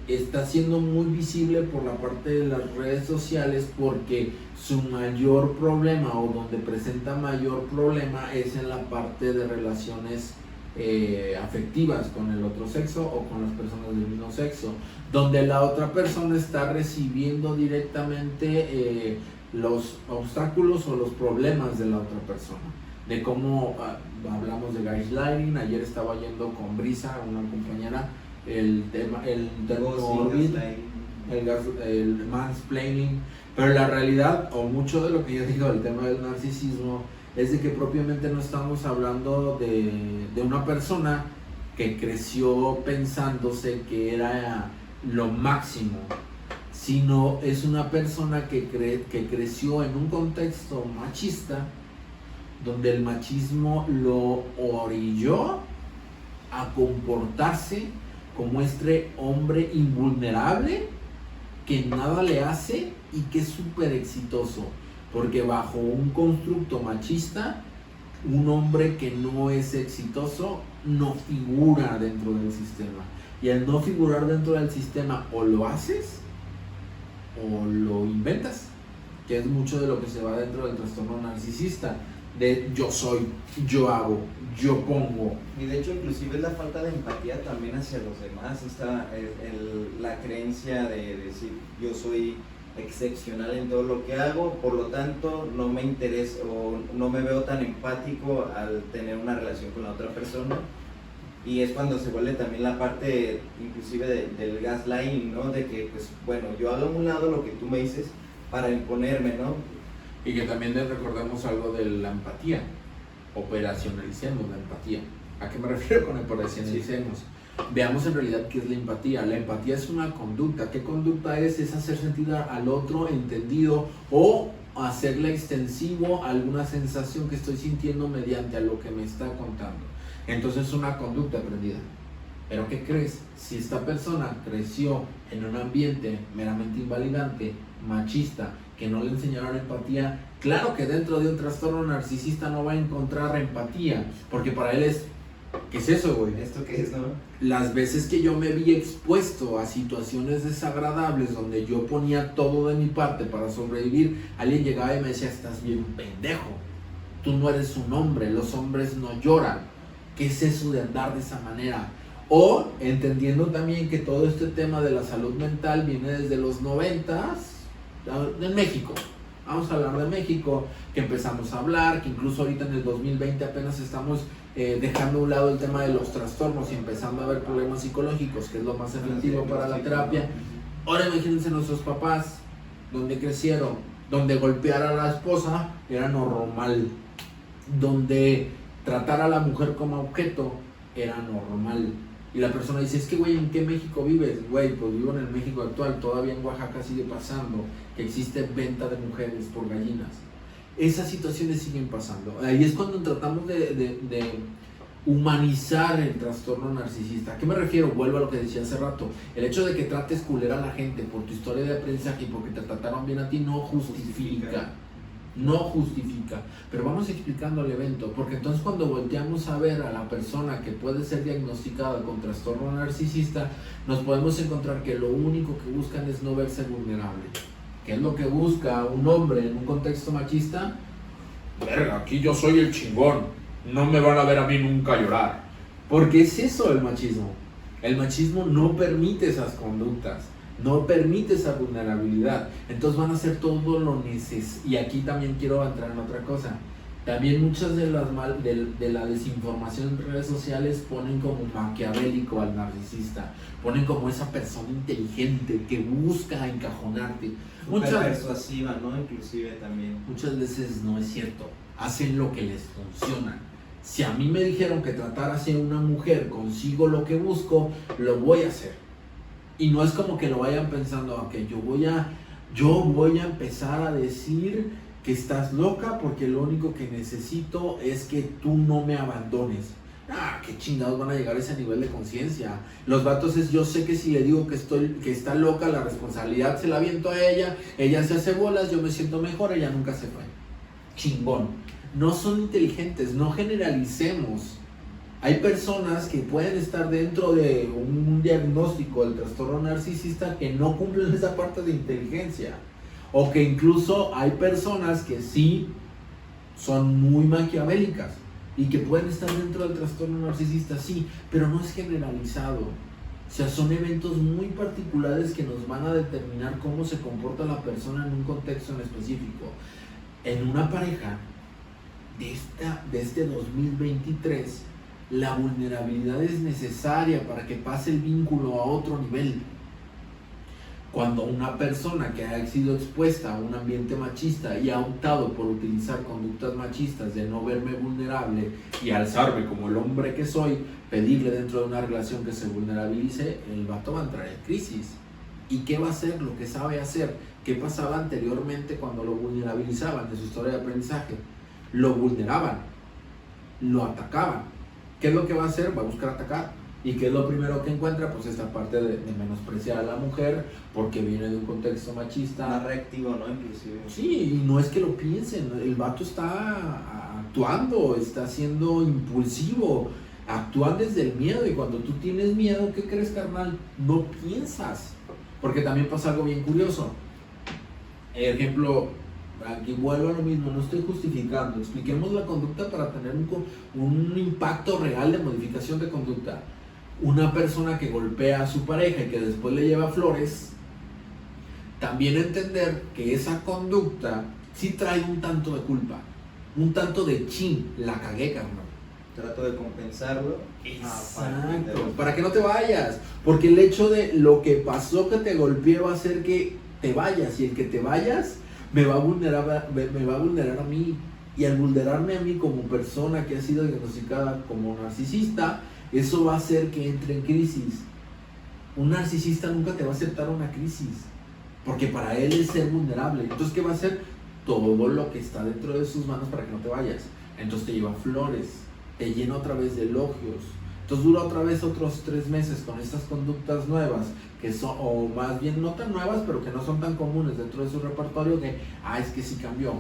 está siendo muy visible por la parte de las redes sociales, porque su mayor problema, o donde presenta mayor problema, es en la parte de relaciones afectivas con el otro sexo o con las personas del mismo sexo, donde la otra persona está recibiendo directamente los obstáculos o los problemas de la otra persona. De cómo hablamos de gaslighting. Ayer estaba yendo con Brisa, una compañera, el mansplaining, pero la realidad, o mucho de lo que yo digo del tema del narcisismo, es de que propiamente no estamos hablando de una persona que creció pensándose que era lo máximo, sino es una persona que creció en un contexto machista, donde el machismo lo orilló a comportarse como este hombre invulnerable que nada le hace y que es súper exitoso, porque bajo un constructo machista, un hombre que no es exitoso no figura dentro del sistema, y al no figurar dentro del sistema, o lo haces o lo inventas, que es mucho de lo que se va dentro del trastorno narcisista, de yo soy, yo hago, yo pongo. Y de hecho inclusive es la falta de empatía también hacia los demás, la creencia de decir yo soy excepcional en todo lo que hago, por lo tanto no me interesa o no me veo tan empático al tener una relación con la otra persona. Y es cuando se vuelve también la parte inclusive del gaslighting, ¿no? De que pues bueno, yo hago a un lado lo que tú me dices para imponerme, ¿no? Y que también recordemos algo de la empatía, operacionalicemos la empatía. ¿A qué me refiero con operacionalicemos? Veamos en realidad qué es la empatía. La empatía es una conducta. ¿Qué conducta es? Es hacer sentir al otro entendido, o hacerle extensivo a alguna sensación que estoy sintiendo mediante a lo que me está contando. Entonces es una conducta aprendida. Pero ¿qué crees? Si esta persona creció en un ambiente meramente invalidante, machista, que no le enseñaron empatía, claro que dentro de un trastorno narcisista no va a encontrar empatía, porque para él es, ¿qué es eso, güey? ¿Esto qué es, no? Las veces que yo me vi expuesto a situaciones desagradables donde yo ponía todo de mi parte para sobrevivir, alguien llegaba y me decía, estás bien pendejo, tú no eres un hombre, los hombres no lloran, ¿qué es eso de andar de esa manera? O entendiendo también que todo este tema de la salud mental viene desde los 90s, en México. Vamos a hablar de México, que empezamos a hablar, que incluso ahorita en el 2020 apenas estamos dejando a un lado el tema de los trastornos y empezando a ver problemas psicológicos, que es lo más efectivo para la terapia. Ahora imagínense nuestros papás, donde crecieron, donde golpear a la esposa era normal, donde tratar a la mujer como objeto era normal. Y la persona dice, es que güey, ¿en qué México vives? Güey, pues vivo en el México actual, todavía en Oaxaca sigue pasando, que existe venta de mujeres por gallinas. Esas situaciones siguen pasando. Ahí es cuando tratamos de humanizar el trastorno narcisista. ¿A qué me refiero? Vuelvo a lo que decía hace rato. El hecho de que trates culera a la gente por tu historia de aprendizaje y porque te trataron bien a ti no justifica. No justifica, pero vamos explicando el evento, porque entonces cuando volteamos a ver a la persona que puede ser diagnosticada con trastorno narcisista, nos podemos encontrar que lo único que buscan es no verse vulnerable. ¿Qué es lo que busca un hombre en un contexto machista? Verga, aquí yo soy el chingón, no me van a ver a mí nunca llorar. Porque es eso el machismo. El machismo no permite esas conductas. No permite esa vulnerabilidad, entonces van a hacer todo lo necesario. Y aquí también quiero entrar en otra cosa. También muchas de la desinformación en redes sociales ponen como maquiavélico al narcisista, ponen como esa persona inteligente que busca encajonarte. Mucha persuasiva, ¿no? Inclusive también. Muchas veces no es cierto, hacen lo que les funciona. Si a mí me dijeron que tratar así a una mujer consigo lo que busco, lo voy a hacer. Y no es como que lo vayan pensando, ok, yo voy a empezar a decir que estás loca porque lo único que necesito es que tú no me abandones. qué chingados van a llegar a ese nivel de conciencia. Los vatos es, yo sé que si le digo que está loca, la responsabilidad se la aviento a ella se hace bolas, yo me siento mejor, ella nunca se fue. Chingón. No son inteligentes, no generalicemos. Hay personas que pueden estar dentro de un diagnóstico del trastorno narcisista que no cumplen esa parte de inteligencia. O que incluso hay personas que sí son muy maquiavélicas y que pueden estar dentro del trastorno narcisista, sí, pero no es generalizado. O sea, son eventos muy particulares que nos van a determinar cómo se comporta la persona en un contexto en específico. En una pareja de este 2023, la vulnerabilidad es necesaria para que pase el vínculo a otro nivel. Cuando una persona que ha sido expuesta a un ambiente machista y ha optado por utilizar conductas machistas de no verme vulnerable y alzarme como el hombre que soy, pedirle dentro de una relación que se vulnerabilice, el vato va a entrar en crisis. ¿Y qué va a hacer? Lo que sabe hacer. ¿Qué pasaba anteriormente cuando lo vulnerabilizaban de su historia de aprendizaje? Lo vulneraban, lo atacaban. ¿Qué es lo que va a hacer? Va a buscar atacar. ¿Y qué es lo primero que encuentra? Pues esta parte de menospreciar a la mujer porque viene de un contexto machista. Más reactivo, ¿no? Inclusive. Sí, y no es que lo piensen, el vato está actuando, está siendo impulsivo, actúan desde el miedo, y cuando tú tienes miedo, ¿qué crees, carnal? No piensas, porque también pasa algo bien curioso. Ejemplo, aquí vuelvo a lo mismo, no estoy justificando, expliquemos la conducta para tener un impacto real de modificación de conducta. Una persona que golpea a su pareja y que después le lleva flores, también entender que esa conducta sí trae un tanto de culpa, un tanto de chin, la cagué, cabrón. Trato de compensarlo. Exacto, para que no te vayas, porque el hecho de lo que pasó que te golpeó va a hacer que te vayas, y el que te vayas me va a vulnerar a mí, y al vulnerarme a mí como persona que ha sido diagnosticada como narcisista, eso va a hacer que entre en crisis. Un narcisista nunca te va a aceptar una crisis, porque para él es ser vulnerable. Entonces, ¿qué va a hacer? Todo lo que está dentro de sus manos para que no te vayas. Entonces te lleva flores, te llena otra vez de elogios. Entonces dura otra vez otros 3 meses con estas conductas nuevas, que son, o más bien no tan nuevas, pero que no son tan comunes dentro de su repertorio, que, es que sí cambió.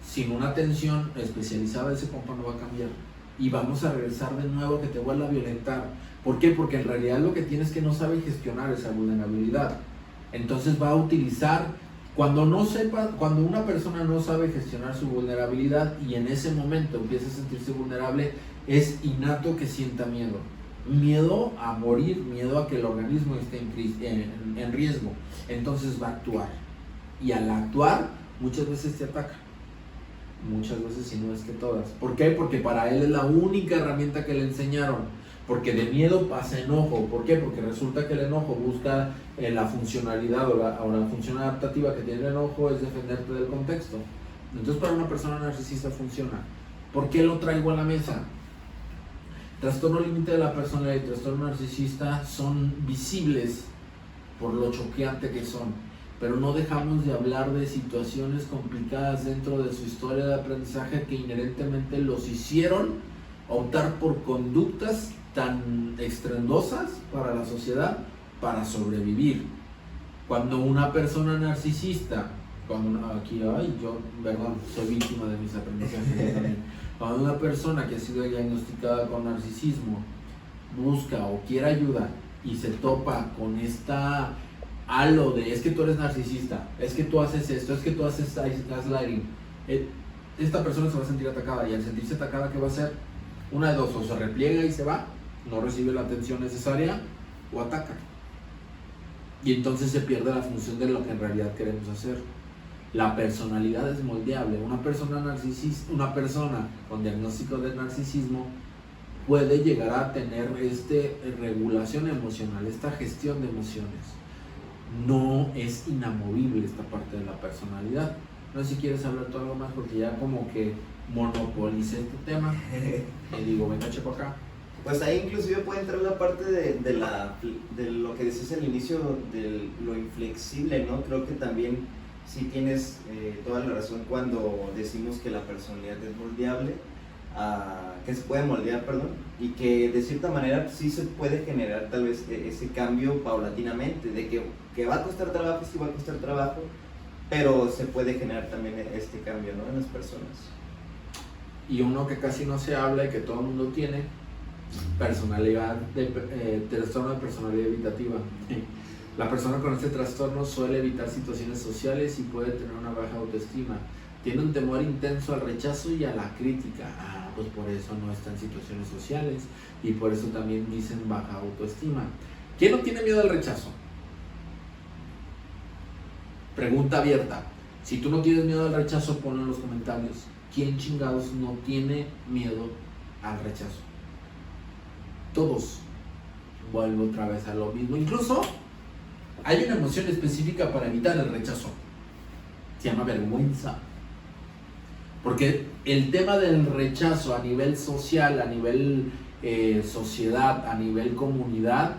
Sin una atención especializada, ese compa no va a cambiar. Y vamos a regresar de nuevo que te vuelva a violentar. ¿Por qué? Porque en realidad lo que tienes es que no sabe gestionar esa vulnerabilidad. Entonces va a utilizar, cuando una persona no sabe gestionar su vulnerabilidad y en ese momento empieza a sentirse vulnerable, es innato que sienta miedo. Miedo a morir, miedo a que el organismo esté en riesgo. Entonces va a actuar. Y al actuar, muchas veces te ataca. Muchas veces, si no es que todas. ¿Por qué? Porque para él es la única herramienta que le enseñaron. Porque de miedo pasa enojo. ¿Por qué? Porque resulta que el enojo busca la funcionalidad o la función adaptativa que tiene el enojo es defenderte del contexto. Entonces para una persona narcisista funciona. ¿Por qué lo traigo a la mesa? Trastorno límite de la personalidad y trastorno narcisista son visibles por lo choqueante que son, pero no dejamos de hablar de situaciones complicadas dentro de su historia de aprendizaje que inherentemente los hicieron optar por conductas tan estrendosas para la sociedad para sobrevivir. Cuando una persona narcisista, soy víctima de mis aprendizajes también. Cuando una persona que ha sido diagnosticada con narcisismo busca o quiere ayuda y se topa con esta halo de es que tú eres narcisista, es que tú haces esto, es que tú haces gaslighting, esta persona se va a sentir atacada, y al sentirse atacada, ¿qué va a hacer? Una de dos, o se repliega y se va, no recibe la atención necesaria, o ataca. Y entonces se pierde la función de lo que en realidad queremos hacer. La personalidad es moldeable. Una persona con diagnóstico de narcisismo puede llegar a tener regulación emocional, esta gestión de emociones. No es inamovible esta parte de la personalidad. No sé si quieres hablar tú algo más, porque ya como que monopolicé este tema. Y digo, venga, checo acá. Pues ahí inclusive puede entrar la parte de lo que decías al inicio, de lo inflexible, ¿no? Creo que también sí tienes toda la razón cuando decimos que la personalidad es moldeable. que se puede moldear, perdón, y que de cierta manera sí se puede generar tal vez ese cambio paulatinamente, de que va a costar trabajo, sí va a costar trabajo, pero se puede generar también este cambio, ¿no?, en las personas. Y uno que casi no se habla y que todo el mundo tiene, personalidad trastorno de personalidad evitativa. La persona con este trastorno suele evitar situaciones sociales y puede tener una baja autoestima. Tiene un temor intenso al rechazo y a la crítica. Pues por eso no está en situaciones sociales y por eso también dicen baja autoestima. ¿Quién no tiene miedo al rechazo? Pregunta abierta. Si tú no tienes miedo al rechazo, ponlo en los comentarios. ¿Quién chingados no tiene miedo al rechazo? Todos. Vuelvo otra vez a lo mismo. Incluso hay una emoción específica para evitar el rechazo. Se llama vergüenza. Porque el tema del rechazo a nivel social, a nivel sociedad, a nivel comunidad,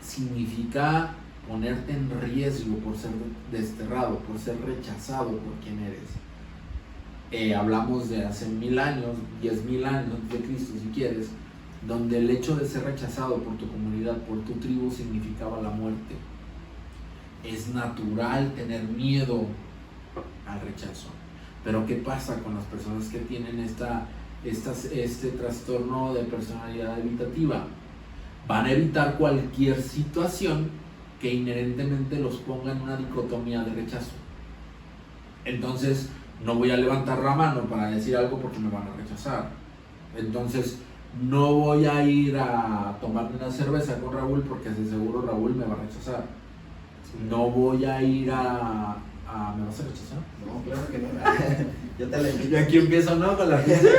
significa ponerte en riesgo por ser desterrado, por ser rechazado por quien eres. Hablamos de hace 1000 años, 10.000 años antes de Cristo si quieres, donde el hecho de ser rechazado por tu comunidad, por tu tribu, significaba la muerte. Es natural tener miedo al rechazo. Pero ¿qué pasa con las personas que tienen este trastorno de personalidad evitativa? Van a evitar cualquier situación que inherentemente los ponga en una dicotomía de rechazo. Entonces, no voy a levantar la mano para decir algo porque me van a rechazar. Entonces, no voy a ir a tomarme una cerveza con Raúl porque de seguro Raúl me va a rechazar. No voy a ir a ¿me vas a rechazar? No, claro que no. Yo te la invito. Y aquí empiezo, ¿no? Con la gente.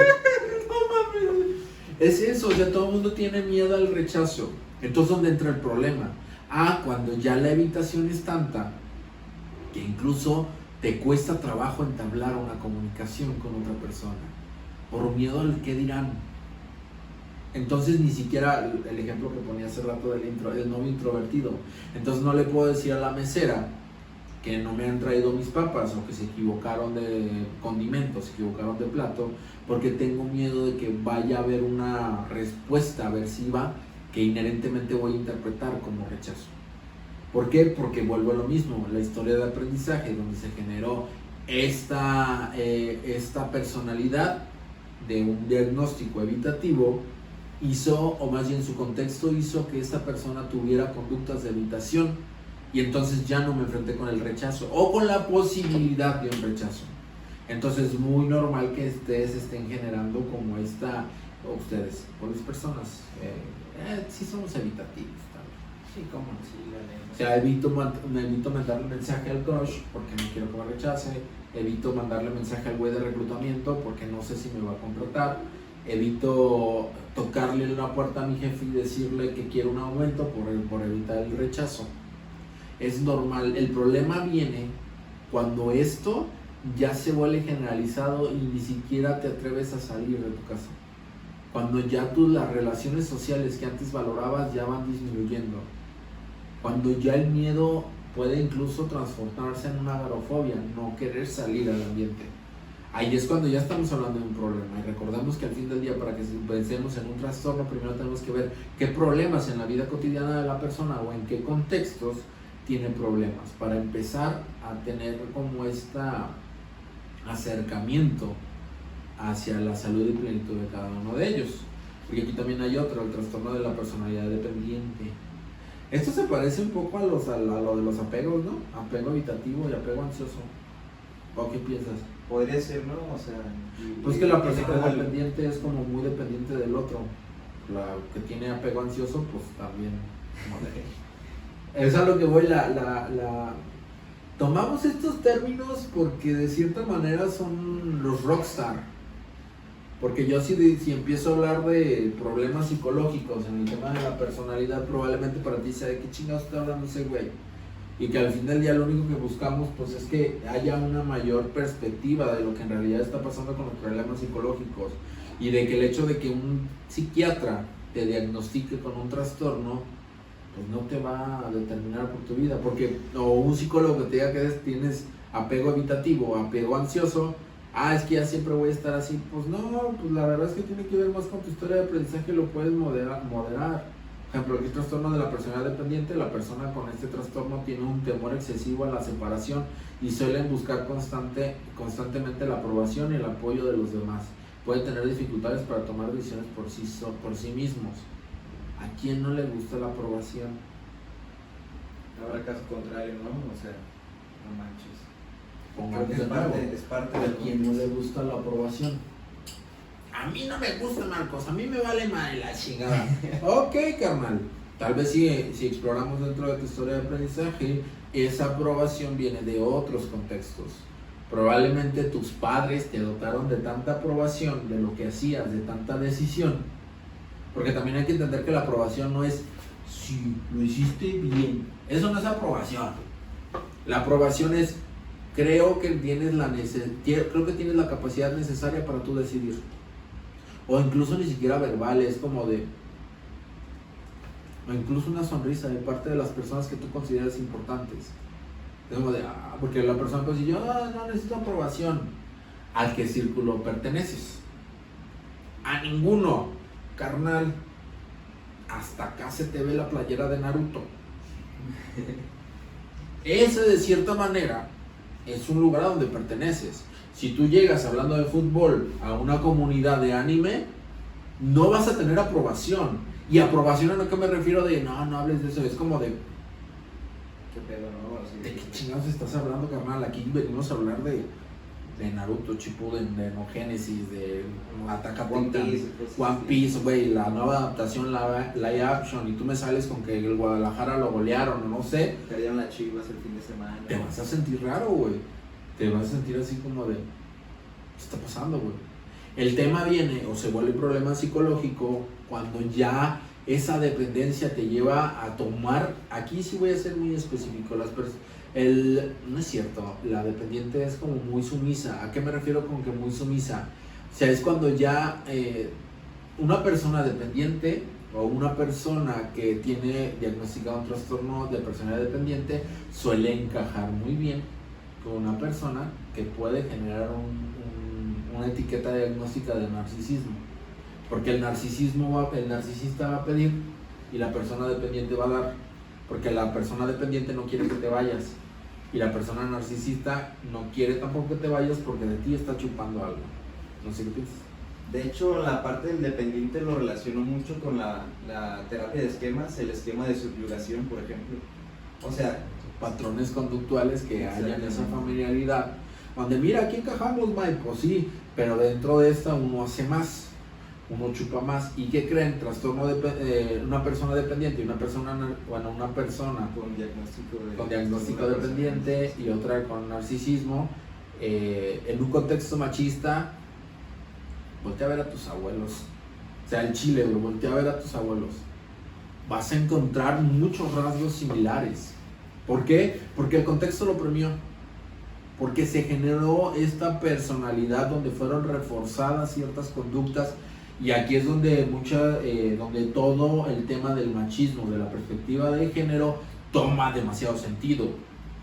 No mames. Es eso, o sea, todo el mundo tiene miedo al rechazo. Entonces, ¿dónde entra el problema? Cuando ya la evitación es tanta que incluso te cuesta trabajo entablar una comunicación con otra persona por miedo al qué dirán. Entonces ni siquiera el ejemplo que ponía hace rato del novio introvertido. Entonces no le puedo decir a la mesera que no me han traído mis papas o que se equivocaron de condimentos, se equivocaron de plato, porque tengo miedo de que vaya a haber una respuesta aversiva que inherentemente voy a interpretar como rechazo. ¿Por qué? Porque vuelvo a lo mismo, la historia de aprendizaje donde se generó esta personalidad de un diagnóstico evitativo hizo, o más bien su contexto hizo que esta persona tuviera conductas de evitación y entonces ya no me enfrenté con el rechazo o con la posibilidad de un rechazo. Entonces es muy normal que ustedes estén generando como ustedes, por las personas, sí somos evitativos, sí, cómo no, sí, o sea, evito mandarle mensaje al crush porque no quiero que me rechace, evito mandarle mensaje al güey de reclutamiento porque no sé si me va a contratar, evito tocarle la puerta a mi jefe y decirle que quiero un aumento por evitar el rechazo. Es normal. El problema viene cuando esto ya se vuelve generalizado y ni siquiera te atreves a salir de tu casa. Cuando ya las relaciones sociales que antes valorabas ya van disminuyendo. Cuando ya el miedo puede incluso transformarse en una agorafobia, no querer salir al ambiente. Ahí es cuando ya estamos hablando de un problema. Y recordamos que al fin del día, para que pensemos en un trastorno, primero tenemos que ver qué problemas en la vida cotidiana de la persona o en qué contextos tiene problemas, para empezar a tener como acercamiento hacia la salud y plenitud de cada uno de ellos. Porque aquí también hay otro, el trastorno de la personalidad dependiente. Esto se parece un poco a lo de los apegos, ¿no? Apego evitativo y apego ansioso. ¿O qué piensas? Podría ser, ¿no? O sea... Pues que la persona dependiente es como muy dependiente del otro. La que tiene apego ansioso, pues también. Es a lo que voy, tomamos estos términos porque de cierta manera son los rockstar. Porque yo si empiezo a hablar de problemas psicológicos en el tema de la personalidad, probablemente para ti sea de qué chingados está hablando ese güey. Y que al fin del día lo único que buscamos pues es que haya una mayor perspectiva de lo que en realidad está pasando con los problemas psicológicos. Y de que el hecho de que un psiquiatra te diagnostique con un trastorno, pues no te va a determinar por tu vida, porque o un psicólogo que te diga que tienes apego evitativo o apego ansioso, Es que ya siempre voy a estar así. Pues no, pues la verdad es que tiene que ver más con tu historia de aprendizaje, lo puedes moderar. Por ejemplo, el trastorno de la personalidad dependiente, la persona con este trastorno tiene un temor excesivo a la separación y suelen buscar constantemente la aprobación y el apoyo de los demás. Pueden tener dificultades para tomar decisiones por sí mismos. ¿A quién no le gusta la aprobación? Ahora caso contrario, ¿no? O sea, no manches. Pongamos Creo que de nuevo. es parte ¿A del quién no le gusta la aprobación? A mí no me gusta, Marcos, a mí me vale madre la chingada. Ok, carnal. Tal vez si exploramos dentro de tu historia de aprendizaje, esa aprobación viene de otros contextos. Probablemente tus padres te dotaron de tanta aprobación de lo que hacías, de tanta decisión. Porque también hay que entender que la aprobación no es si lo hiciste bien. Eso no es aprobación. La aprobación es creo que tienes la capacidad necesaria para tú decidir. O incluso ni siquiera verbal, es como de... O incluso una sonrisa de parte de las personas que tú consideras importantes. Es como de... porque la persona puede decir, yo no necesito aprobación. ¿A qué círculo perteneces? A ninguno, carnal. Hasta acá se te ve la playera de Naruto. Ese de cierta manera es un lugar a donde perteneces. Si tú llegas hablando de fútbol a una comunidad de anime, no vas a tener aprobación. Y aprobación a lo que me refiero de no hables de eso, es como de ¿qué pedo, no? Así, ¿de qué chingados estás hablando, carnal? Aquí venimos a hablar de Naruto, Shippuden, de No Genesis, de Attack on Titan, One Piece, güey, la nueva adaptación, live action, y tú me sales con que el Guadalajara lo golearon, o no sé. Perdieron las Chivas el fin de semana. Te vas a sentir raro, güey. Te vas a sentir así como de, ¿qué está pasando, güey? El tema viene o se vuelve un problema psicológico cuando ya esa dependencia te lleva a tomar, aquí sí voy a ser muy específico, no es cierto, la dependiente es como muy sumisa. ¿A qué me refiero con que muy sumisa? O sea, es cuando ya una persona dependiente o una persona que tiene diagnosticado un trastorno de personalidad dependiente suele encajar muy bien con una persona que puede generar una etiqueta diagnóstica de narcisismo, porque el narcisista va a pedir y la persona dependiente va a dar, porque la persona dependiente no quiere que te vayas y la persona narcisista no quiere tampoco que te vayas porque de ti está chupando algo. No sé qué piensas. De hecho, la parte del dependiente lo relaciono mucho con la terapia de esquemas, el esquema de subyugación, por ejemplo. O sea, patrones conductuales que hayan esa familiaridad, donde mira, aquí encajamos, Mike, pues sí, pero dentro de esta uno hace más, uno chupa más. ¿Y qué creen? Trastorno de una persona dependiente y una persona con diagnóstico dependiente y otra con narcisismo, en un contexto machista, voltea a ver a tus abuelos, o sea, el chile, voltea a ver a tus abuelos, vas a encontrar muchos rasgos similares. ¿Por qué? Porque el contexto lo premió, porque se generó esta personalidad donde fueron reforzadas ciertas conductas, y aquí es donde donde todo el tema del machismo, de la perspectiva de género, toma demasiado sentido.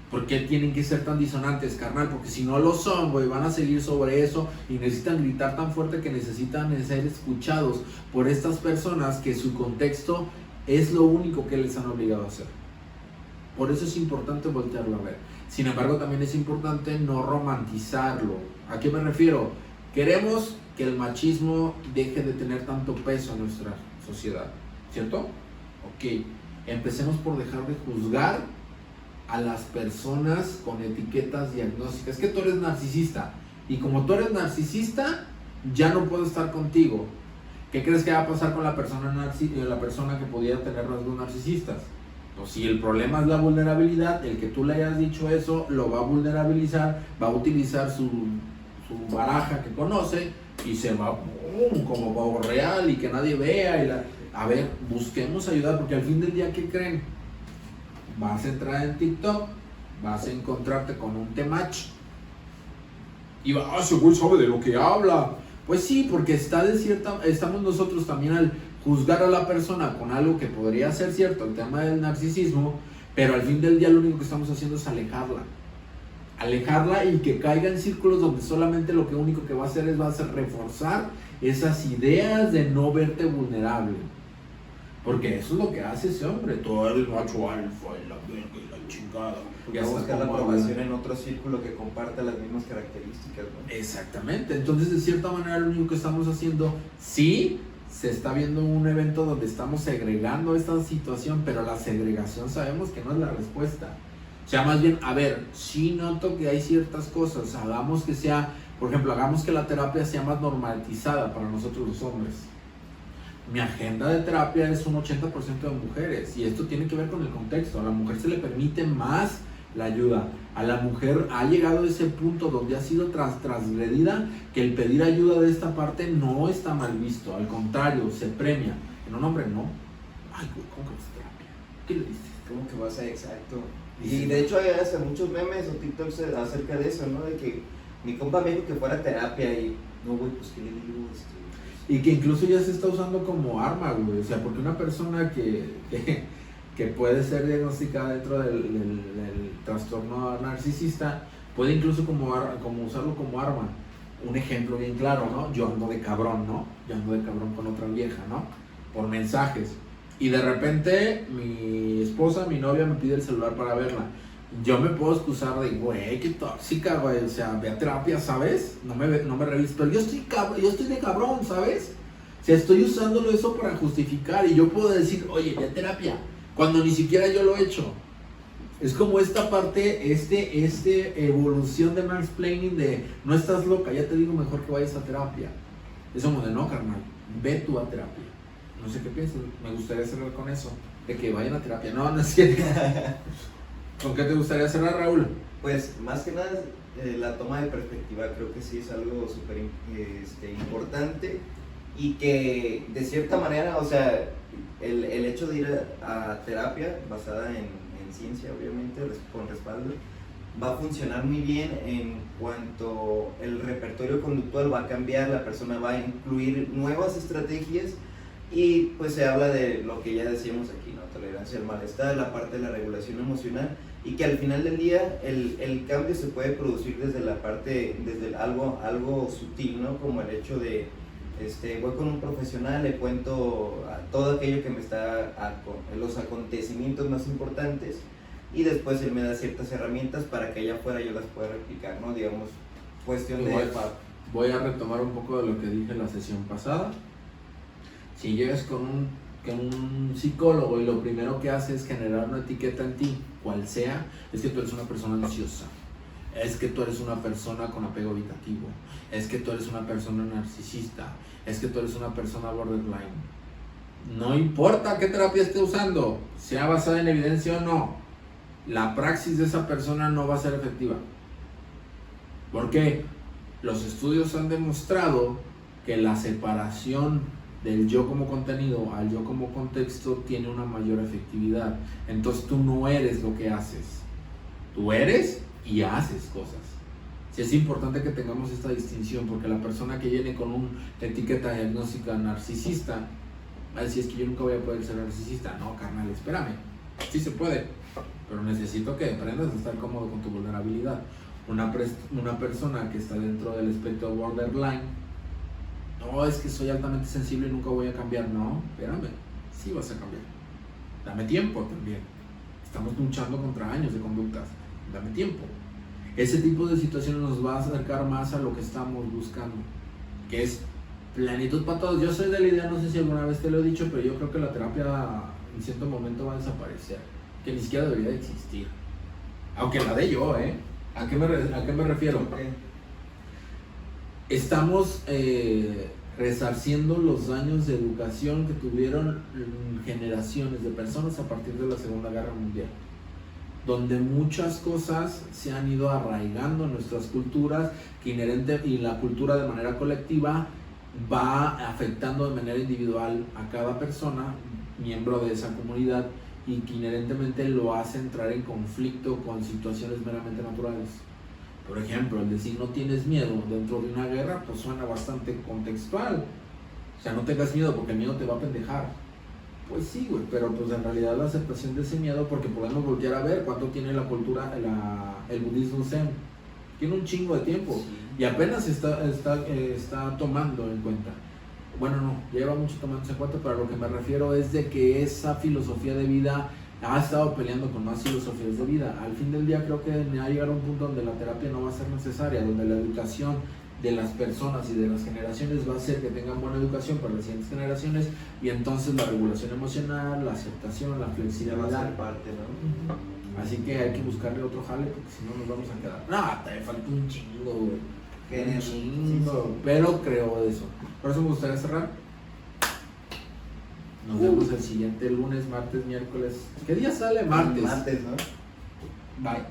¿Por qué tienen que ser tan disonantes, carnal? Porque si no lo son, güey, van a seguir sobre eso y necesitan gritar tan fuerte que necesitan ser escuchados por estas personas que su contexto es lo único que les han obligado a hacer. Por eso es importante voltearlo a ver. Sin embargo, también es importante no romantizarlo. ¿A qué me refiero? Queremos que el machismo deje de tener tanto peso en nuestra sociedad, ¿cierto? Ok, empecemos por dejar de juzgar a las personas con etiquetas diagnósticas. Es que tú eres narcisista, y como tú eres narcisista, ya no puedo estar contigo. ¿Qué crees que va a pasar con la persona que pudiera tener rasgos narcisistas? Pues si el problema es la vulnerabilidad, el que tú le hayas dicho eso lo va a vulnerabilizar, va a utilizar su baraja que conoce y se va como pavo real y que nadie vea. A ver, busquemos ayudar, porque al fin del día, ¿qué creen? Vas a entrar en TikTok, vas a encontrarte con un temach y ese güey sabe de lo que habla. Pues sí, porque estamos nosotros también al juzgar a la persona con algo que podría ser cierto, el tema del narcisismo, pero al fin del día lo único que estamos haciendo es alejarla. alejarla y que caiga en círculos donde solamente lo que único que va a hacer es reforzar esas ideas de no verte vulnerable. Porque eso es lo que hace ese hombre. Todo el macho alfa y la verga y la chingada. Porque va a buscar la aprobación en otro círculo que comparta las mismas características, ¿no? Exactamente. Entonces, de cierta manera, lo único que estamos haciendo, sí, se está viendo un evento donde estamos segregando esta situación, pero la segregación sabemos que no es la respuesta. O sea, más bien, a ver, sí noto que hay ciertas cosas, hagamos que sea, por ejemplo, hagamos que la terapia sea más normatizada para nosotros los hombres. Mi agenda de terapia es un 80% de mujeres y esto tiene que ver con el contexto. A la mujer se le permite más la ayuda. A la mujer ha llegado a ese punto donde ha sido transgredida que el pedir ayuda de esta parte no está mal visto. Al contrario, se premia. En un hombre no. Ay, güey, ¿cómo que vas a terapia? ¿Qué le dices? ¿Cómo que vas a exacto? Y de hecho hay hace muchos memes o TikToks acerca de eso, ¿no? De que mi compa me dijo que fuera a terapia y no, güey, pues ¿qué le digo? Y que incluso ya se está usando como arma, güey. O sea, porque una persona que puede ser diagnosticada dentro del trastorno narcisista puede incluso como usarlo como arma. Un ejemplo bien claro, ¿no? Yo ando de cabrón, ¿no? Yo ando de cabrón con otra vieja, ¿no? Por mensajes. Y de repente mi esposa, mi novia me pide el celular para verla. Yo me puedo excusar de, güey, qué tóxica, güey, o sea, ve a terapia, ¿sabes? No me revises, pero yo estoy de cabrón, ¿sabes? O sea, estoy usándolo eso para justificar y yo puedo decir, oye, ve a terapia, cuando ni siquiera yo lo he hecho. Es como esta parte, evolución de mansplaining de, no estás loca, ya te digo mejor que vayas a terapia. Es como de, no, carnal, ve tú a terapia. No sé qué piensas, me gustaría cerrar con eso, de que vayan a terapia. No es cierto. ¿Con qué te gustaría cerrar, Raúl? Pues más que nada la toma de perspectiva creo que sí es algo súper importante y que de cierta manera, o sea, el hecho de ir a terapia basada en ciencia, obviamente, con respaldo, va a funcionar muy bien en cuanto el repertorio conductual va a cambiar, la persona va a incluir nuevas estrategias y pues se habla de lo que ya decíamos aquí, ¿no? Tolerancia al malestar, la parte de la regulación emocional y que al final del día el cambio se puede producir desde la parte, desde algo sutil, ¿no? Como el hecho de, voy con un profesional, le cuento todo aquello que me está, los acontecimientos más importantes y después él me da ciertas herramientas para que allá afuera yo las pueda replicar, ¿no? Digamos, cuestión de... Voy a retomar un poco de lo que dije en la sesión pasada. Si llegas con un psicólogo y lo primero que hace es generar una etiqueta en ti, cual sea, es que tú eres una persona ansiosa, es que tú eres una persona con apego evitativo, es que tú eres una persona narcisista, es que tú eres una persona borderline. No importa qué terapia esté usando, sea basada en evidencia o no, la praxis de esa persona no va a ser efectiva. ¿Por qué? Los estudios han demostrado que la separación del yo como contenido al yo como contexto tiene una mayor efectividad. Entonces tú no eres lo que haces, tú eres y haces cosas. Sí, es importante que tengamos esta distinción porque la persona que viene con una etiqueta diagnóstica narcisista va a decir, es que yo nunca voy a poder ser narcisista. No, carnal, espérame, sí se puede, pero necesito que aprendas a estar cómodo con tu vulnerabilidad. Una persona que está dentro del espectro borderline, no, es que soy altamente sensible y nunca voy a cambiar. No, espérame, sí vas a cambiar. Dame tiempo también. Estamos luchando contra años de conductas. Dame tiempo. Ese tipo de situaciones nos va a acercar más a lo que estamos buscando, que es plenitud para todos. Yo soy de la idea, no sé si alguna vez te lo he dicho, pero yo creo que la terapia en cierto momento va a desaparecer, que ni siquiera debería de existir. Aunque la de yo, ¿eh? ¿A qué me refiero? Okay. Estamos resarciendo los daños de educación que tuvieron generaciones de personas a partir de la Segunda Guerra Mundial, donde muchas cosas se han ido arraigando en nuestras culturas y la cultura de manera colectiva va afectando de manera individual a cada persona, miembro de esa comunidad, y que inherentemente lo hace entrar en conflicto con situaciones meramente naturales. Por ejemplo, el decir no tienes miedo dentro de una guerra, pues suena bastante contextual. O sea, no tengas miedo porque el miedo te va a pendejar. Pues sí, güey, pero pues en realidad la aceptación de ese miedo, porque podemos voltear a ver cuánto tiene la cultura, el budismo zen. Tiene un chingo de tiempo y apenas está tomando en cuenta. Bueno, no, lleva mucho tomándose en cuenta, pero a lo que me refiero es de que esa filosofía de vida ha estado peleando con más filosofías de vida. Al fin del día creo que va a llegar a un punto donde la terapia no va a ser necesaria, donde la educación de las personas y de las generaciones va a hacer que tengan buena educación para las siguientes generaciones, y entonces la regulación emocional, la aceptación, la flexibilidad va a ser parte, ¿no? Así que hay que buscarle otro jale porque si no nos vamos a quedar. No, te falta un chingo, güey. Un chingo. Sí. Pero creo eso. Por eso me gustaría cerrar. Nos vemos el siguiente lunes, martes, miércoles. ¿Qué día sale? Martes. Martes, ¿no? Bye.